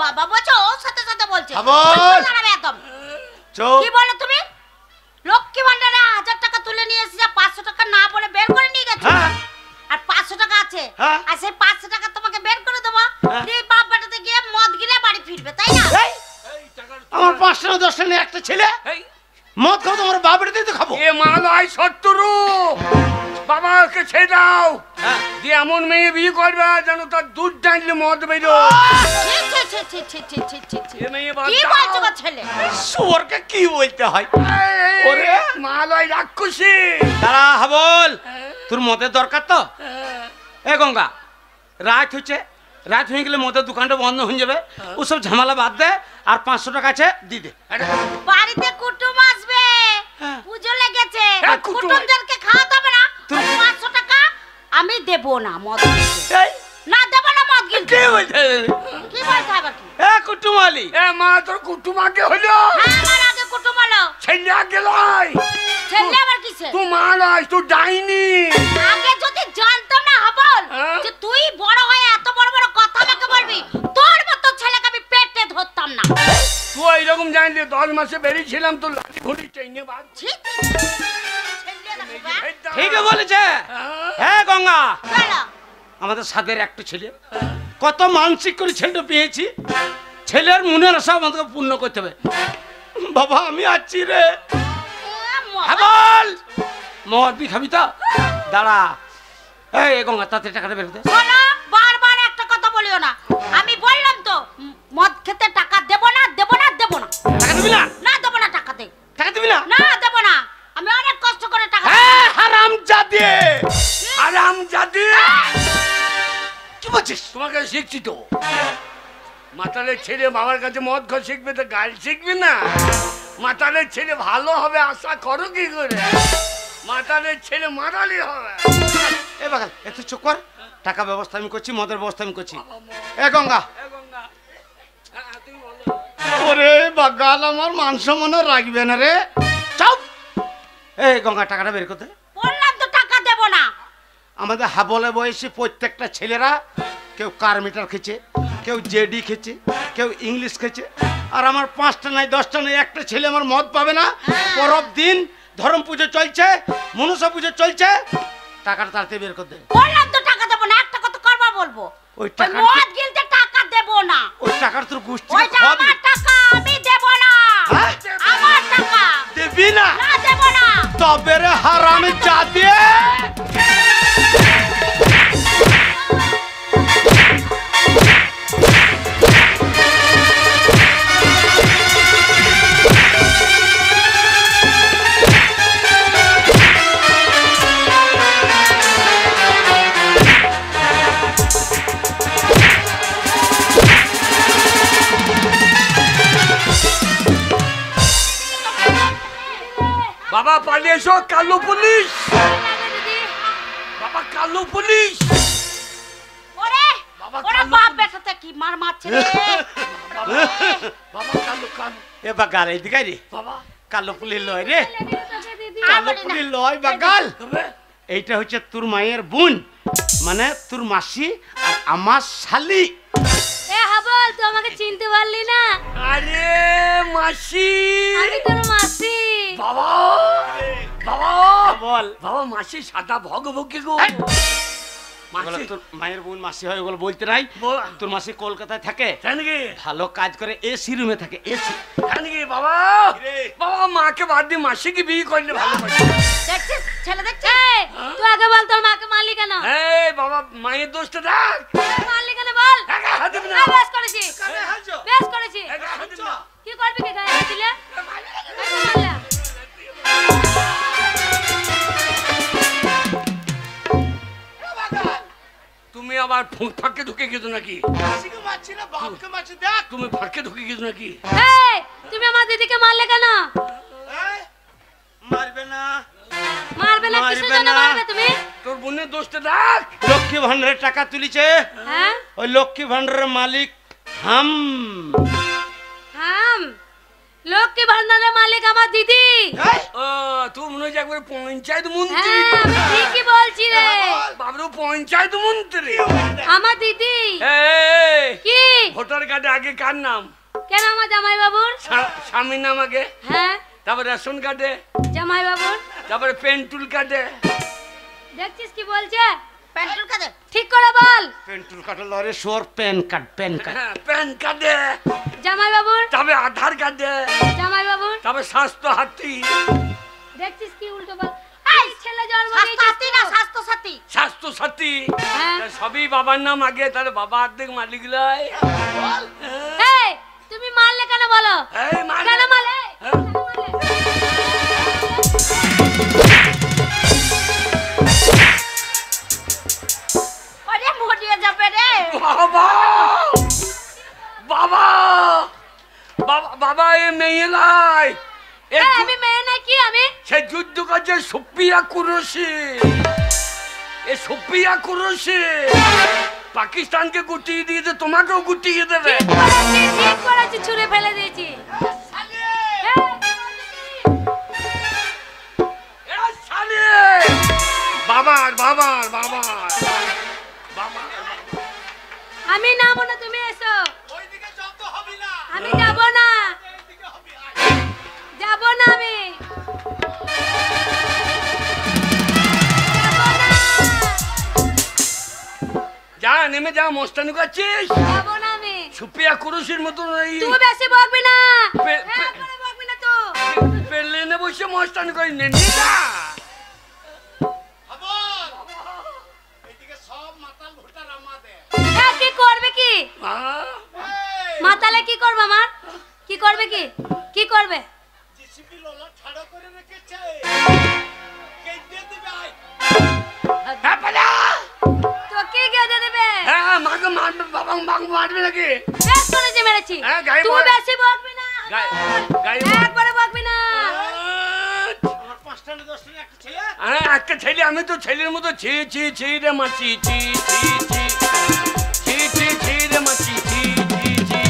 বাবা বলছো, ওর সাথে সাথে বলছে। খবর? দাঁড়াবে একদম। চুপ। কি বলো তুমি? লক্ষ্মী ভান্ডারে 1000 টাকা তুলে নিয়ে এসেছে, 500 টাকা না বলে বের করে নিয়ে গেছো। হ্যাঁ। আর 500 টাকা আছে, হ্যাঁ। আর সেই 500 টাকা তোমাকে বের করে দেবো। হ্যাঁ। দিয়ে বাপ বেটাতে গিয়ে মদ গিলে বাড়ি ফিরবে, তাই না? এই, আমার 5টা না 10টা নিয়ে একটা ছেলে এই মদ খাবো, তোমার বাপ বেটাতে তো খাবো। এ মালয় শত্রু, বাবাকে ছেড়ে দাও। দিয়ে এমন মেয়ে বিয়ে করবে যেন তার দুধ টানলে মদ বেরো। ছি, ছি, ছি, ছি, ছি, ছি, ছি, ছি, ছি। এ মেয়ে বাদ কি দাও। বলছো গো ছেলে? শুয়োরকে কি বলতে হয়? ওরে। মালয় রাক্ষসী। দাঁড়া হাবল, তোর মদের দরকার তো? এ গঙ্গা, রাত হচ্ছে, রাত হয়ে গেলে মদের দোকানটা বন্ধ হয়ে যাবে। ওসব ঝামেলা বাদ দে, আর 500 টাকা আছে দি দে। বাড়িতে কুটুম আসবে, হ্যাঁ। পুজো লেগেছে, হ্যাঁ, কুটুম। কুটুমদেরকে খাওয়াতে হবে না। তুমি- 500 টাকা আমি দেব না মদ কিনতে। এই, না দেব না মদ কিনতে। কে বলতে? কি বলতে হবে কি? এ কুটুমালি, এ মা তোর কুটুম আগে হলো, হ্যাঁ, আমার আগে কুটুম হলো। ছেলে আগে লয়। ছেলে আবার কিসে? তুই মা লয়, তুই ডাইনি। আগে যদি জানতাম না হবল হ্যাঁ? যে তুই বড় হয়ে এত বড় বড় কথা আমাকে বলবি, তোর মতো ছেলেকে আমি পেটে ধরতাম না। তুই এইরকম জানলে 10 মাসে বেরিয়েছিলাম তো লাঠি ঘুড়ি চাইনে বাদ। ছি, ছি, ছি, ছি। ছেলে দেখো, হ্যাঁ? ঠিকই বলেছে। হ্যাঁ। হ্যাঁ গঙ্গা, চলো। আমাদের সাদের একটা ছেলে, কত মানসিক করে ছেলেটা পেয়েছি। ছেলের মনের আশা আমাদেরকে পূর্ণ করতে হবে। বাবা আমি আছি রে। হ্যাঁ বল, মদ বি খাবি তো? দাঁড়া, এই গঙ্গা তাতে টাকাটা বের দে। শোনো, বারবার একটা কথা বলিও না। আমি বললাম তো মদ খেতে টাকা দেব না, দেব না, দেব না। টাকা দিবি না? না দেব না, টাকা দে। টাকা দিবি না? না দেব না, আমি অনেক কষ্ট করে টাকা হ্যাঁ হারামজাদে। আরামজাদি। কি বলছিস? তোমাকে শিখছি তো। মাতালের ছেলে বাবার কাছে মদ খাওয়া শিখবে তো গাল শিখবে না? মাতালের ছেলে ভালো হবে আশা করো কি করে? মাতালের ছেলে মারালি হবে। এ বাগাল একটু চুপ কর। টাকা ব্যবস্থা আমি করছি, মদের ব্যবস্থা আমি করছি। এ গঙ্গা, এ গঙ্গা, হ্যাঁ, তুমি বলো। ওরে বাগাল আমার মান সম্মান রাখবে না রে। চুপ। এই গঙ্গা টাকাটা বের করতে। বললাম তো টাকা দেব না। আমাদের হাবলে বয়সী প্রত্যেকটা ছেলেরা কেউ কার মিটার খেছে, কেউ জেডি খেছে, কেউ ইংলিশ খেছে, আর আমার 5টা নাই 10টা নাই একটা ছেলে আমার মদ পাবে না। পরব দিন ধর্ম পুজো চলছে, মনসা পুজো চলছে, টাকাটা তাড়াতাড়ি বের করে দে। বললাম তো টাকা দেব না, একটা কথা করবা বলবো। ওই ওই টাকা, মদ গিলতে টাকা দেব না। ওই টাকার তোর গোষ্ঠী ওইটা খাবি। আমার টাকা, আমি দেব না। হ্যাঁ? আমার টাকা দিবি না? না, দেব না। তবে রে হারামি জাতি। বাবা পালিয়ে এসো, কালো পুলিশ। দিদি বাবা কালো পুলিশ। ওরে বাবা ওরে কালো বাপ পুলিশ। বেটাতে কি মার মারছে রে বাবা বাবা কালো কালো। এ বাগাল এদিকে রে, বাবা কালো পুলি লয় রে, দিদি কালো পুলি লয় বাগাল। তবে এইটা হচ্ছে তোর মায়ের বোন, মানে তোর মাসি আর আমার শালি। এ হাবল তুই আমাকে চিনতে পারলি না? আরে মাসি। আমি তোর মাসি। বাবা বাবা বল বাবা মাসি সাদা ভগবকে গো। এই! মাসি তোর মায়ের বোন মাসি হয় ওগুলো বলতে নাই। বল। তোর মাসি কলকাতায় থাকে, জানি কি ভালো কাজ করে, এসি রুমে থাকে, এসি। জানি কি বাবা কিরে? বাবা মাকে বাদ দিয়ে মাসিকে বিয়ে করলে ভালো হয়। দেখছিস ছেলে দেখছিস? তুই আগে বল তোর মাকে মারলি কেন? এই বাবা মায়ের দোষটা দেখ। মারলি কেন বল? একা হাত দিবি না। এই বেশ করেছি বেশ করেছি। একা হাত দিবি না। কি করবি কি গায়ে হাত দিলে? মারলা। তুমি আবার ফাঁকে ঢুকে গেছো নাকি? মাসিকে মারছি না, বাপকে মারছি, দেখ। তুমি ফাঁকে ঢুকে গেছো নাকি? এই তুমি আমার দিদিকে মারলে কেন? এই, মারবে না। মারবে না কিসের জন্য মারবে না। মারবে তুমি? তোর বোনের দোষটা দেখ। লক্ষ্মী ভান্ডারের টাকা তুলিছে, হ্যাঁ ওই লক্ষ্মী ভান্ডারের মালিক হাম। হাম লক্ষ্মী ভান্ডারের মালিক আমার দিদি। এই, ও তুই মনে হচ্ছে একবার পঞ্চায়েত মন্ত্রী। হ্যাঁ আমি ঠিকই বলছি রে। বাবু পঞ্চায়েত মন্ত্রী। আমার দিদি। এই, কি ভোটার কার্ডে আগে কার নাম? কেন আমার জামাই বাবুর? স্বামীর নাম আগে, হ্যাঁ তারপর রেশন কার্ডে, জামাই বাবুর। তারপরে পেন্টুল কার্ডে। দেখছিস কি বলছে? পেন্টুল কাটে ঠিক করে বল। পেন্টুল কাটা লরে সোর প্যান কার্ড, প্যান কার্ড। হ্যাঁ, প্যান কার্ডে, জামাই বাবুর। তারপরে আধার কার্ডে, জামাই বাবুর। তারপরে স্বাস্থ্য হাতি। দেখছিস কি উল্টো বল? এই ছেলে জন্ম দিয়েছিস না স্বাস্থ্য সাথী। স্বাস্থ্য সাথী হ্যাঁ। সবই বাবার নাম আগে, তাহলে বাবা অর্ধেক মালিক লয়। এই তুমি মারলে কেন বলো? এই মার। কেন মারলে? হ্যাঁ। কেন মারলে? ওরে মরিয়ে যাবে রে। বাবা বাবা বাবা বাবা এ মেয়ে লাই। এই, আমি মেয়ে নাকি আমি? সে যুদ্ধ করছে সুপ্রিয়া কুরুশি। এ সুপ্রিয়া কুরুশি পাকিস্তানকে গুটিয়ে দিয়েছে, তোমাকেও গুটিয়ে দেবে। ঠিক করেছি ছুঁড়ে ফেলে দিয়েছি। এই, এ শালি! বাবার বাবার বাবার বাবার। আমি নামো না তুমি এসো। ওইদিকে যত হবি না, আমি যাব না এইদিকে হবি। যাব না আমি যাব না যা নেমে যা, মস্তানি করছিস। যাব না আমি। সুপ্রিয়া কুরুশির মতন এই তুই বেশি বকবি না। পে- পে- একবারে বকবি না তুই। প্লেনে বসে মস্তানি করে নে যা। খবর, এইদিকে সব মাতাল ভোটার আমাদের। এ, কি করবে কি? এই, মাতালে কি করবে আমার? কি করবে কি? কি করবে? জিসিপি লোলা ঠাড়ো করে রেখেছে, কেটে দিবে। আয়, হ্যাঁ পালা। তো কি গেঁদে দেবে? হ্যাঁ মাকে মারবে, বাবা মাকে মারবে নাকি? বেশ করেছি মেরেছি। হ্যাঁ, গায়ে তুই মার। বেশি বকবি না। গায়ে একবারে বকবি না। আমার 5টা না 10টা একটা ছেলে, হ্যাঁ একটা ছেলে, আমি তো ছেলের মতো ছি ছি ছি রে মাছি ছি ছি ছি ছি ছি ছি রে মাছি ছি ছি ছি।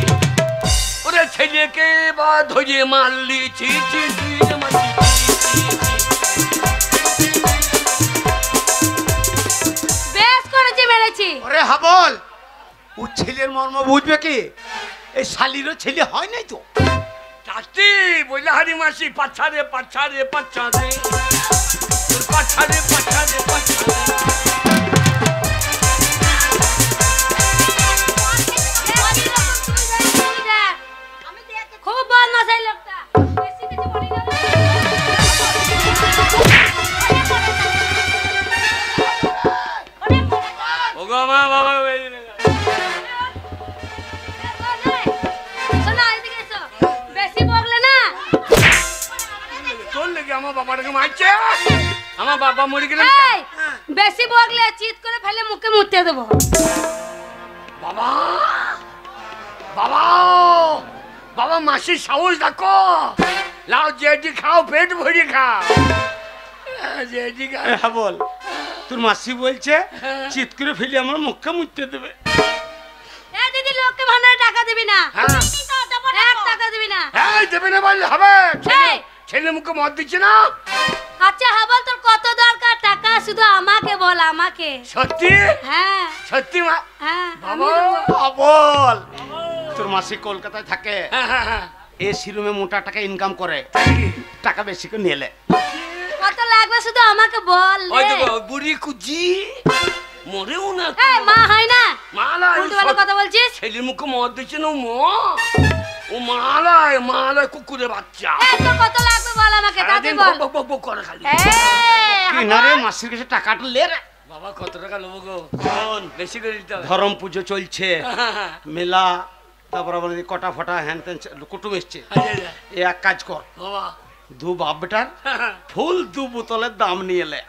ওরে ছেলেকে বা ধরে মারলি ছি ছি ছি রে মাছি ছি ছি ছি। বেশ করেছি মেরেছি। ওরে হাবল, ও ছেলের মর্ম বুঝবে কি? এই শালিরও ছেলে হয় নাই তো। চাচি বইলা হারি মাসি পাছারে পাছারে পাছারে তোর পাছারে পাছারে পাছারে। খুব বদমাশ এই লোকটা। বেশি কিছু বলি না। ওগো মা বাবা শোনো, এদিকে এসো। বেশি বকলে না। তোর লেগে আমার বাবাটাকে মারছে। আমার বাবা মরে গেলে এই, বেশি বকলে চিৎ করে ফেলে মুখে মুতে দেবো। বাবা বাবা বাবা মাসির সাহস দেখো। লাও যেটি খাও পেট ভরে খাও যেটি খাও। হ্যাঁ বল, তোর মাসি বলছে চিৎ করে ফেলি আমার মুখে মুছতে দেবে। এ দিদি লোককে ভান্ডারে টাকা দিবি না। হ্যাঁ। এক টাকা দিবি না। এই দেবে না বললে হবে? এই। ছেলে মুখে মদ দিচ্ছে না। আচ্ছা হাবল তোর কত দরকার টাকা, শুধু আমাকে বল, আমাকে। সত্যি? হ্যাঁ সত্যি মা? হ্যাঁ বাবা। বল, তোর মাসি কলকাতায় থাকে, হ্যাঁ। এসি রুমে মোটা টাকা ইনকাম করে, টাকা বেশি করে নিলে। কত লাগবে শুধু আমাকে বল। ওই দেখো বুড়ি কুজি মরেও না। এই মা হয় না, মালা উল্টো পাল্টা কথা বলছিস। ছেলের মুখে মদ দিচ্ছে না ও মালায় মালায় কুকুরের বাচ্চা। এই তোর কত লাগবে বল আমাকে, তাতে সারাদিন বল। বক বক বক করে খালি। কি না রে, মাসির কাছে টাকাটা লে রে। বাবা কত টাকা নেবো গো? শোন বেশি করে দিতে হবে। ধরম পুজো চলছে, মেলা, তারপর আবার এই কটা ফটা হ্যান ত্যান কুটুম এসছে। এ এক কাজ কর, বাবা দু বাপ বেটার ফুল 2 বোতলের দাম নিয়ে এলে।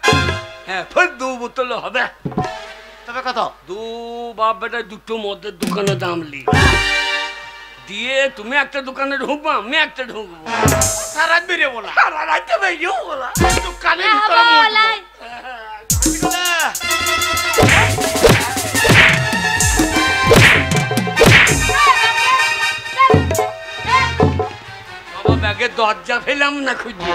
হ্যাঁ ফের 2 বোতল হবে। তবে কত? 2 বাপ বেটা দুটো মদের দোকানে দাম লি দিয়ে তুমি একটা দোকানে ঢুকবো, আমি একটা ঢুকবো। সারা বেরিয়েবো না, সারা রাতে বেরিয়েও বলা দোকানে হ্যাঁ, ভিতরে বল, আয়। বাবা ব্যাগের দরজা ফেলাম না খুঁজে,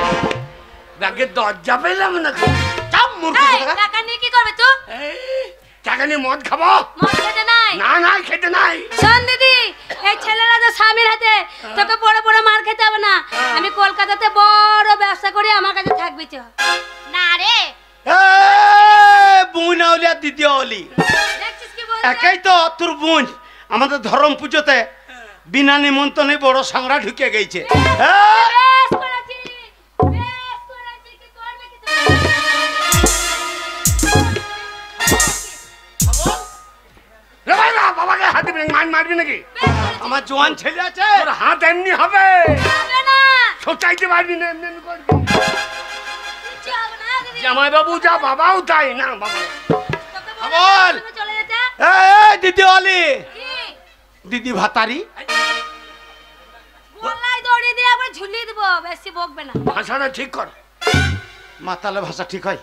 ব্যাগের দরজা পেলাম না খুঁজে। চাপ মূর্খ এই, কোথাকার। টাকা নিয়ে কি করবে তুই? এই, টাকা নিয়ে মদ খাবো? মদ খেতে নাই। না না খেতে নাই। শোন দিদি, এই ছেলেরা তো স্বামীর হাতে, তোকে বড় বড় মার খেতে হবে না। আমি কলকাতাতে বড় ব্যবসা করি, আমার কাছে থাকবি চ। না রে, বোন আউলি আর দিদি আউলি দেখছিস কি বলছে? একাই তো তোর বোন। আমাদের ধরম পুজোতে বিনা নিমন্ত্রণে বড় সংরা ঢুকে গেছে। বেশ করেছি, বেশ করেছি, কি করবে কি তুমি? রে ভাই না, বাবাকে হাতে মারবি নাকি? বেশ করেছি। আমার জোয়ান ছেলে আছে, তোর হাত এমনি হবে, হবে না, সব চাইতে পারবি না, এমনি করবি। কিচ্ছু হবে না, দিদি। জামাই বাবু যা বাবাও তাই না বাবা। তোকে বলে বল। তুমি চলে যেতে। দিদি আউলি, কি? দিদি ভাতারি। গলায় দড়ি দিয়ে আবার ঝুলিয়ে দেবো, বেশি বকবে না। ভাষাটা ঠিক কর। মাতালে ভাষা ঠিক হয়?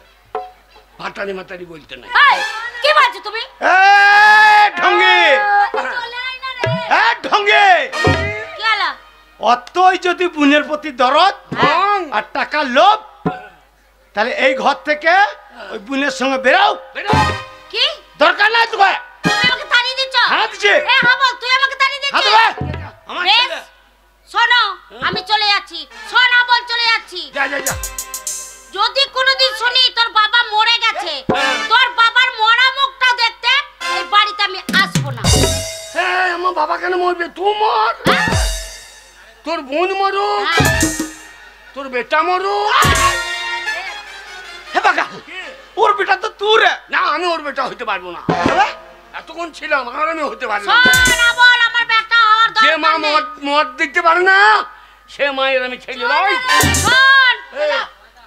ভাতারি মাতারি বলতে নাই। এই, কি বলছো তুমি? ঢঙ্গে, চলে আয় না রে। ঢঙ্গে, কি হলো? অতই যদি বোনের প্রতি দরদ হ্যাঁ। আর টাকার লোভ, তাহলে এই ঘর থেকে ওই বোনের সঙ্গে বেরাও। বেরো। কি? দরকার নাই তোকে। তুমি আমাকে তাড়িয়ে দিচ্ছ? হ্যাঁ দিচ্ছে। এ হাবল, তুই আমাকে তাড়িয়ে হাত দিচ্ছিস? ধরে। আমার বেশ, ছেলে। শোনো, আমি চলে যাচ্ছি। শোন হাবল, চলে যাচ্ছি। যা যা যা। যদি কোনোদিন শুনি তোর বাবা মরে গেছে, তোর বাবার মরা মুখটা দেখতে এই বাড়িতে আমি আসবো না। হ্যাঁ আমার বাবা কেন মরবে? তুই মর, হ্যাঁ? তোর বোন মরু, হ্যাঁ। তোর বেটা মরু। হে বাগা, ওর বেটা তো তুই রে। না আমি ওর বেটা হইতে পারবো না। এতক্ষণ ছিলাম আর আমি হতে পারবো না। শোন হাবল, আমার ব্যাগটা হওয়ার যে দরকার মা নেই। মদ দিতে পারে না সে মায়ের আমি ছেলে নই। শোন, এই।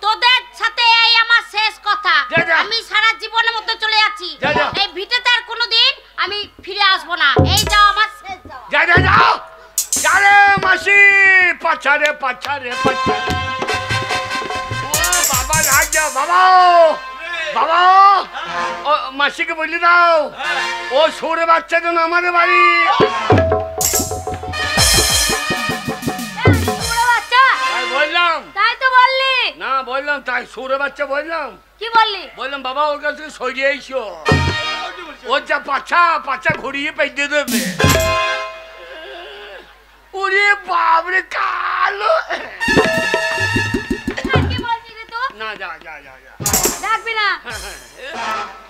তোদের সাথে এই আমার শেষ কথা। যা, যা। আমি সারা জীবনের মতো চলে যাচ্ছি। যা, যা। এই ভিটেতে আর কোনোদিন আমি ফিরে আসবো না। এই যাও আমার শেষ যাও। যা যা যাও যা রে মাসি, পাছারে পাছারে পাছা। ও বাবা রাজা, বাবা বাবা ও মাসিকে বলি দাও ও সরে বাচ্চা যেন আমাদের বাড়ি। বুড়ো বাচ্চা, তাই বললাম তাই তো বললি। না, বললাম তাই সরে বাচ্চা বললাম। কি বললি? বললাম বাবা ওর কাছ থেকে সরিয়ে এসো, ওর যা পাছা পাছা ঘুরিয়ে পেয়ে দেবে। ওরে বাবরে কালো। কি বলছিস রে তুই? না যা যা যা যা। ডাকবি না।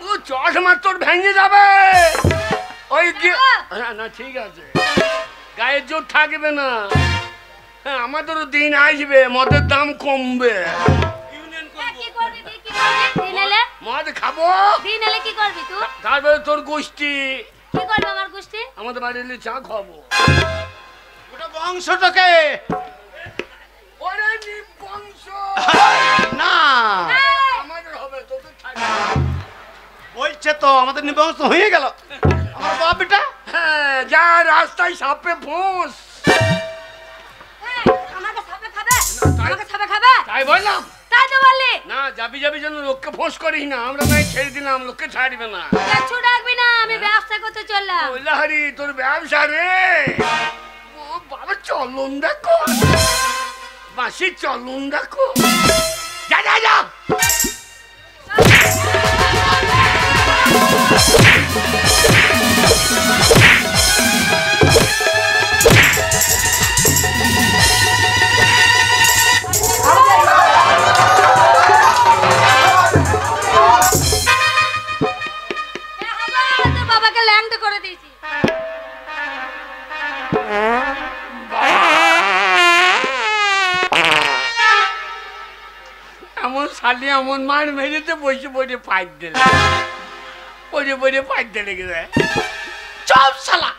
ও চশমা তোর ভেঙে যাবে। ওই না ঠিক আছে, গায়ের জোর থাকবে না। হ্যাঁ আমাদেরও দিন আসবে, মদের দাম কমবে। কি করবি তুই? কি করবি? দিন এলে? মদ খাবো, দিন এলে কি করবি তুই? তারপরে তোর গোষ্ঠী কি করবি আমার গোষ্ঠী? আমাদের বাড়ি এলে চা খাবো। ওটা বংশটাকে ওরে নিবংশ না, আমাদের হবে, তোদের থাকবে। বলছে তো আমাদের নিবংশ হয়ে গেল। আমার বাপ বেটা হ্যাঁ যা রাস্তায় সাপে ফোঁস। এই, আমাকে সাপে খাবে? আমাকে ছাপে খাবে? তাই বললাম তাই তো বললি। না, যাবি যাবি যেন লোককে ফোঁস করিস না, আমরা নাই ছেড়ে দিলাম, লোককে ছাড়বে না। কিচ্ছু ডাকবি না, আমি ব্যবসা করতে চললাম। হরি তোর ব্যবসা রে, ও বাবা চলুন দেখো, বাসি চলুন দেখো, যা যা যা। বাবাকে ল্যাংটা করে দিয়েছি। এমন শালি এমন মার মেরেছে, বসে বসে ফাইট দিলে, বসে বসে ফাইট দিলে গেছে। চপ শালা,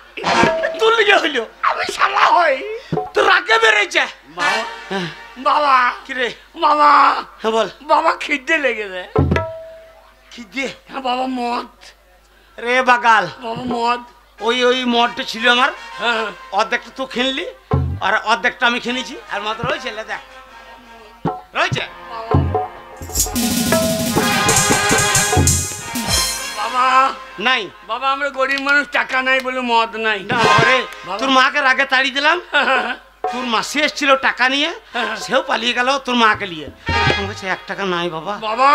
তোর লিগে হইলো, আমি শালা হই, তোর রাগে বেড়েছে। বাবা কি রে বাবা, হ্যাঁ বল। বাবা খিদে লেগেছে। খিদে? হ্যাঁ বাবা, মদ রে বাগাল, বাবা মদ। ওই মদটা ছিল আমার, হ্যাঁ অর্ধেকটা তুই খেললি আর অর্ধেকটা আমি খেলেছি, আর মদ রয়েছে, দেখ রয়েছে। বাবা নাই বাবা, আমরা গরিব মানুষ, টাকা নাই বলে মদ নাই। না রে, তোর মাকে রাগে তাড়িয়ে দিলাম। তোর মাসি এসেছিল টাকা নিয়ে, সেও পালিয়ে গেল তোর মাকে নিয়ে। আমার কাছে 1 টাকা নাই বাবা। বাবা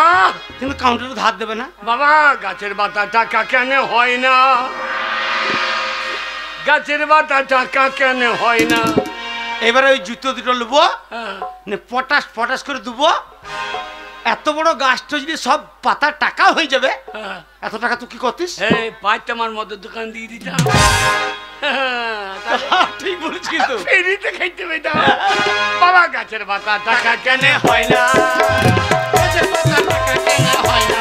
কিন্তু কাউন্টারে ধার দেবে না। বাবা, গাছের পাতা টাকা কেন হয় না? গাছের পাতা টাকা কেন হয় না? এবারে ওই জুতো দুটো নেবো, হ্যাঁ, পটাশ পটাশ করে দেবো। এত বড় গাছটা যদি সব পাতা টাকা হয়ে যাবে, হ্যাঁ। এত টাকা তুই কি করতিস? এই পাঁচটা আমার মদের দোকান দিয়ে দিতাম। ঠিক বলেছিস, কিন্তু ফেরিতে খাইতে পেতাম। বাবা, গাছের পাতা টাকা কেন হয় না? গাছের পাতা টাকা কেন হয় না?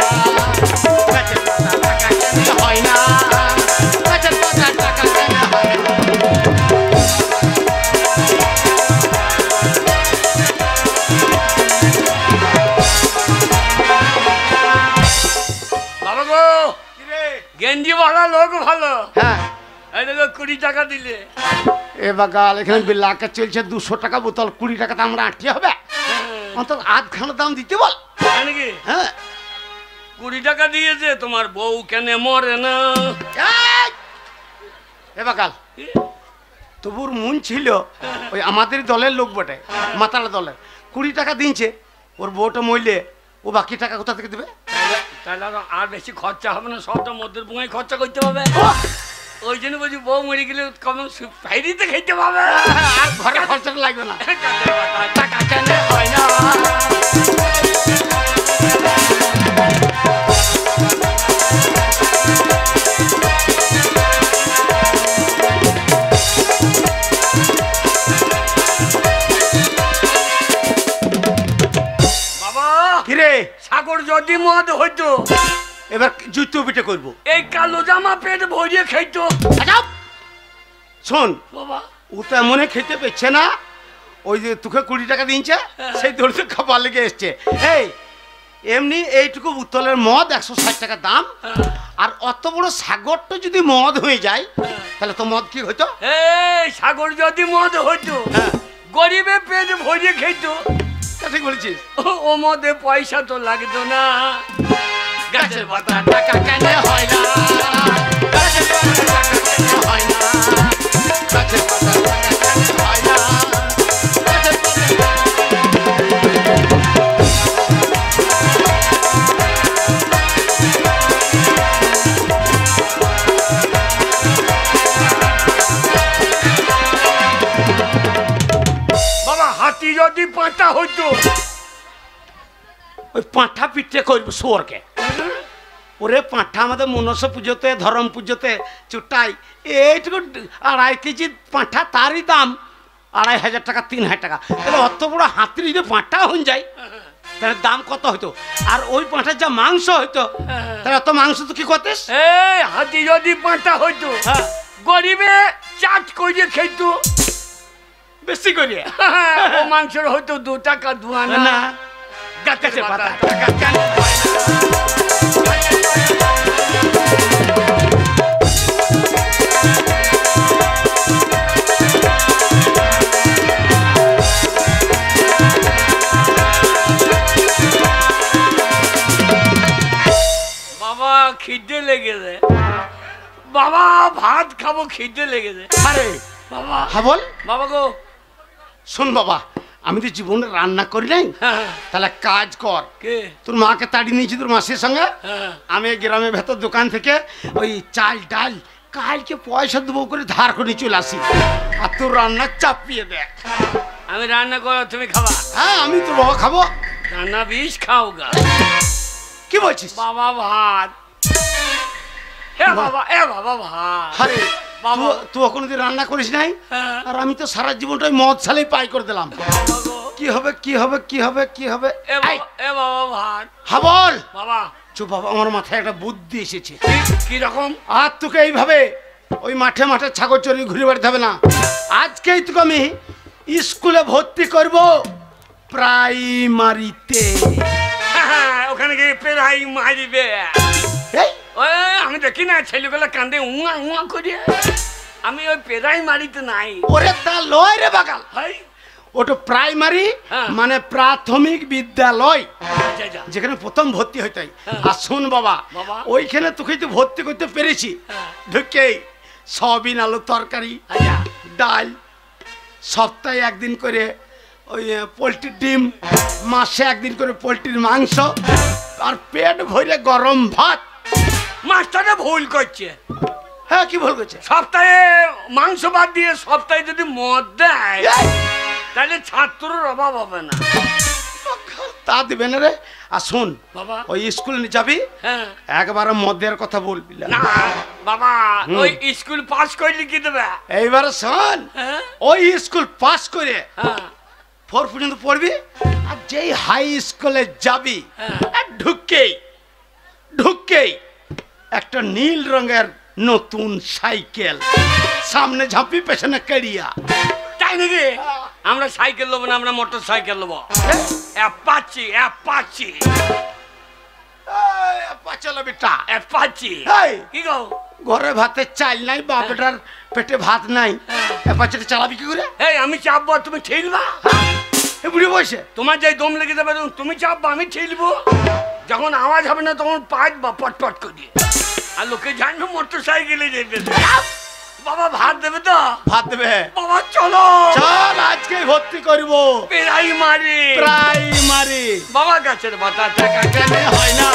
গাছের পাতা টাকা কেন হয় না? গাছের পাতা টাকা কেন হয় না? বাবা গো, গেঞ্জি ভালো, লোক ভালো। হ্যাঁ, এই দেখো 20 টাকা দিলে। এ বাগাল, এখানে বিলাকে চলছে 200 টাকা বোতল, 20 টাকাতে আমরা আটকে হবে? অন্তত আধখানা দাম দিতে বল। তাই নাকি? হ্যাঁ, 20 টাকা দিয়েছে, তোমার বউ কেন মরে না? এ বাগাল, তবুর মন ছিল, ওই আমাদের দলের লোক বটে, মাতালা দলের, 20 টাকা দিনছে, ওর বউটা মরলে ও বাকি টাকা কোথা থেকে দেবে? তাহলে আর বেশি খরচা হবে না, সবটা মদের বুঙায় খরচা করতে হবে। ওই জন্য বলছি, বউ মরে গেলে কম ফেরিতে খেতে পাবে, আর ঘরে খরচাটা লাগবে না। টাকা কেন হয় না? বাবা কিরে, সাগর যদি মদ হইতো, এবার জুতো পিঠে করবো। এই কালো জামা পেট ভরিয়ে খাইতো। শোন, বাবা ও তো এমন খেতে পেচ্ছে না, ওই যে তোকে 20 টাকা দিনছে, সেই দড়িতে খাবার লেগে এসছে। এই এমনি এইটুকু বোতলের মদ 160 টাকা দাম, আর অত বড় সাগরটা যদি মদ হয়ে যায়, তাহলে তো মদ কি হইতো? এই সাগর যদি মদ হইতো, গরিবে পেট ভরিয়ে খাইতো। ঠিক বলেছিস। ও মদে পয়সা তো লাগতো না। গাছের পাতা টাকা কেন হয় না? গাছের পাতা টাকা কেন হয় না? গাছের পাতা টাকা কেন হয় না? গাছের বাবা, হাতি যদি পাঁটা হইতো, ওই পাঁঠা পিঠে করবো শুয়োরকে। ওরে পাঁঠা আমাদের মনসা পুজোতে, ধরম পুজোতে চুটাই, এইটুকু 2.5 কেজি পাঁঠা, তারই দাম 2,500 টাকা, 3,000 টাকা। তাহলে অত বড় হাতির যদি পাঁঠা হয়ে যায়, তাহলে দাম কত হইতো? আর ওই পাঁঠার যা মাংস হইতো, তাহলে অত মাংস তো কি করতিস? এই হাতি যদি পাঁটা হইতো, গরিবে চাট করে খেতো বেশি করে। ও মাংসের হয়তো 2 টাকা 2 আনা। না, গাছের পাতা টাকা কেন হয় না? খিদে লেগেছে বাবা, ভাত খাবো, খিদে লেগেছে। আরে বাবা হ্যাঁ বল বাবা গো। শোন বাবা, আমি তো জীবনে রান্না করি নাই, হ্যাঁ, তাহলে কাজ কর। কে? তোর মাকে তাড়িয়ে নিয়েছি তোর মাসির সঙ্গে। হ্যাঁ। আমি গ্রামের ভেতর দোকান থেকে ওই চাল ডাল কালকে পয়সা দেবো করে ধার করে চলে আসি, আর তোর রান্না চাপিয়ে দেখ। আমি রান্না করো, তুমি খাবা? হ্যাঁ আমি তোর বাবা খাবো। রান্না বিষ খাও গা। কি বলছিস? বাবা ভাত। এ বাবা, এ বাবা ভাত। আরে বাবা। তুই কোনোদিন রান্না করিস নাই, হ্যাঁ। আর আমি তো সারা জীবনটাই মদ ছালেই পাই করে দিলাম। বাবা গো। কি হবে কি হবে কি হবে কি হবে? এ বাবা, এ বাবা ভাত। হ্যাঁ বল। বাবা চুপ বাবা, আমার মাথায় একটা বুদ্ধি এসেছে। কি রকম? আর তোকে এইভাবে ওই মাঠে মাঠে ছাগল চড়িয়ে ঘুরে বেড়াতে হবে না। আজকেই তোকে আমি স্কুলে ভর্তি করব, প্রাইমারিতে। হ্যাঁ, ওখানে গিয়ে পেরাই মারিবে। এই ওই আমি দেখি না ছেলেগুলো কান্দে উঙা উঙা করে। আমি ওই পেরাই মারিতে নাই। ওরে তা লয় রে বাগাল, হাই ওটা প্রাইমারি হ্যাঁ। মানে প্রাথমিক বিদ্যালয়, যা যা। যেখানে প্রথম ভর্তি হইতে হয়। হ্যাঁ। আর শোন বাবা, বাবা। ওইখানে তোকে তো ভর্তি করতে পেরেছি। হ্যাঁ। ঢুকেই সয়াবিন আলু তরকারি, আচ্ছা। ডাল, সপ্তাহে একদিন করে ওই পোলট্রির ডিম, মাসে একদিন করে পোলট্রির মাংস, আর পেট ভরে গরম ভাত। মাস্টারটা ভুল করছে। হ্যাঁ কি ভুল করছে? সপ্তাহে মাংস বাদ দিয়ে সপ্তাহে যদি মদ দেয় তাহলে ছাত্রের অভাব হবে না। তা দিবে না রে। আর শোন বাবা। ওই স্কুলে যাবি, হ্যাঁ। একবারে মদের কথা বলবি না। না বাবা, ওই স্কুল পাস করলে কি দেবে? এইবারে শোন, হ্যাঁ। ওই স্কুল পাস করে হ্যাঁ। 4 পর্যন্ত পড়বি, আর যেই হাই স্কুলে যাবি, হ্যাঁ। আর ঢুককেই একটা নীল রঙের নতুন সাইকেল, সামনে ঝাঁপি পেছনে কেড়িয়া। তাই নাকি? আমরা সাইকেল নেবো না, আমরা মোটর সাইকেল নেবো। অ্যাপাচি, অ্যাপাচি, পাচালো বেটা। অ্যাপাচি। এই, কি গো? ঘরে ভাতের চাল নাই, বাপেটার পেটে ভাত নাই, পাচাটা চালাবি কি করে? এই আমি চাপবো, তুমি ঠেলবা? এ বুড়ি বসে তোমার যে দম লেগে যাবে তুমি চাপবা, আমি ঠেলবো। যখন আওয়াজ হবে না তখন পাঁচবা পটপট করে। আর লোকে জানো মোটর সাইকেলে যেতে। বাবা ভাত দেবে তো? ভাত দেবে। বাবা চলো চল আজকে ভর্তি করবো প্রাইমারি। প্রাইমারি। বাবা গাছের বাতা কেনে হয় না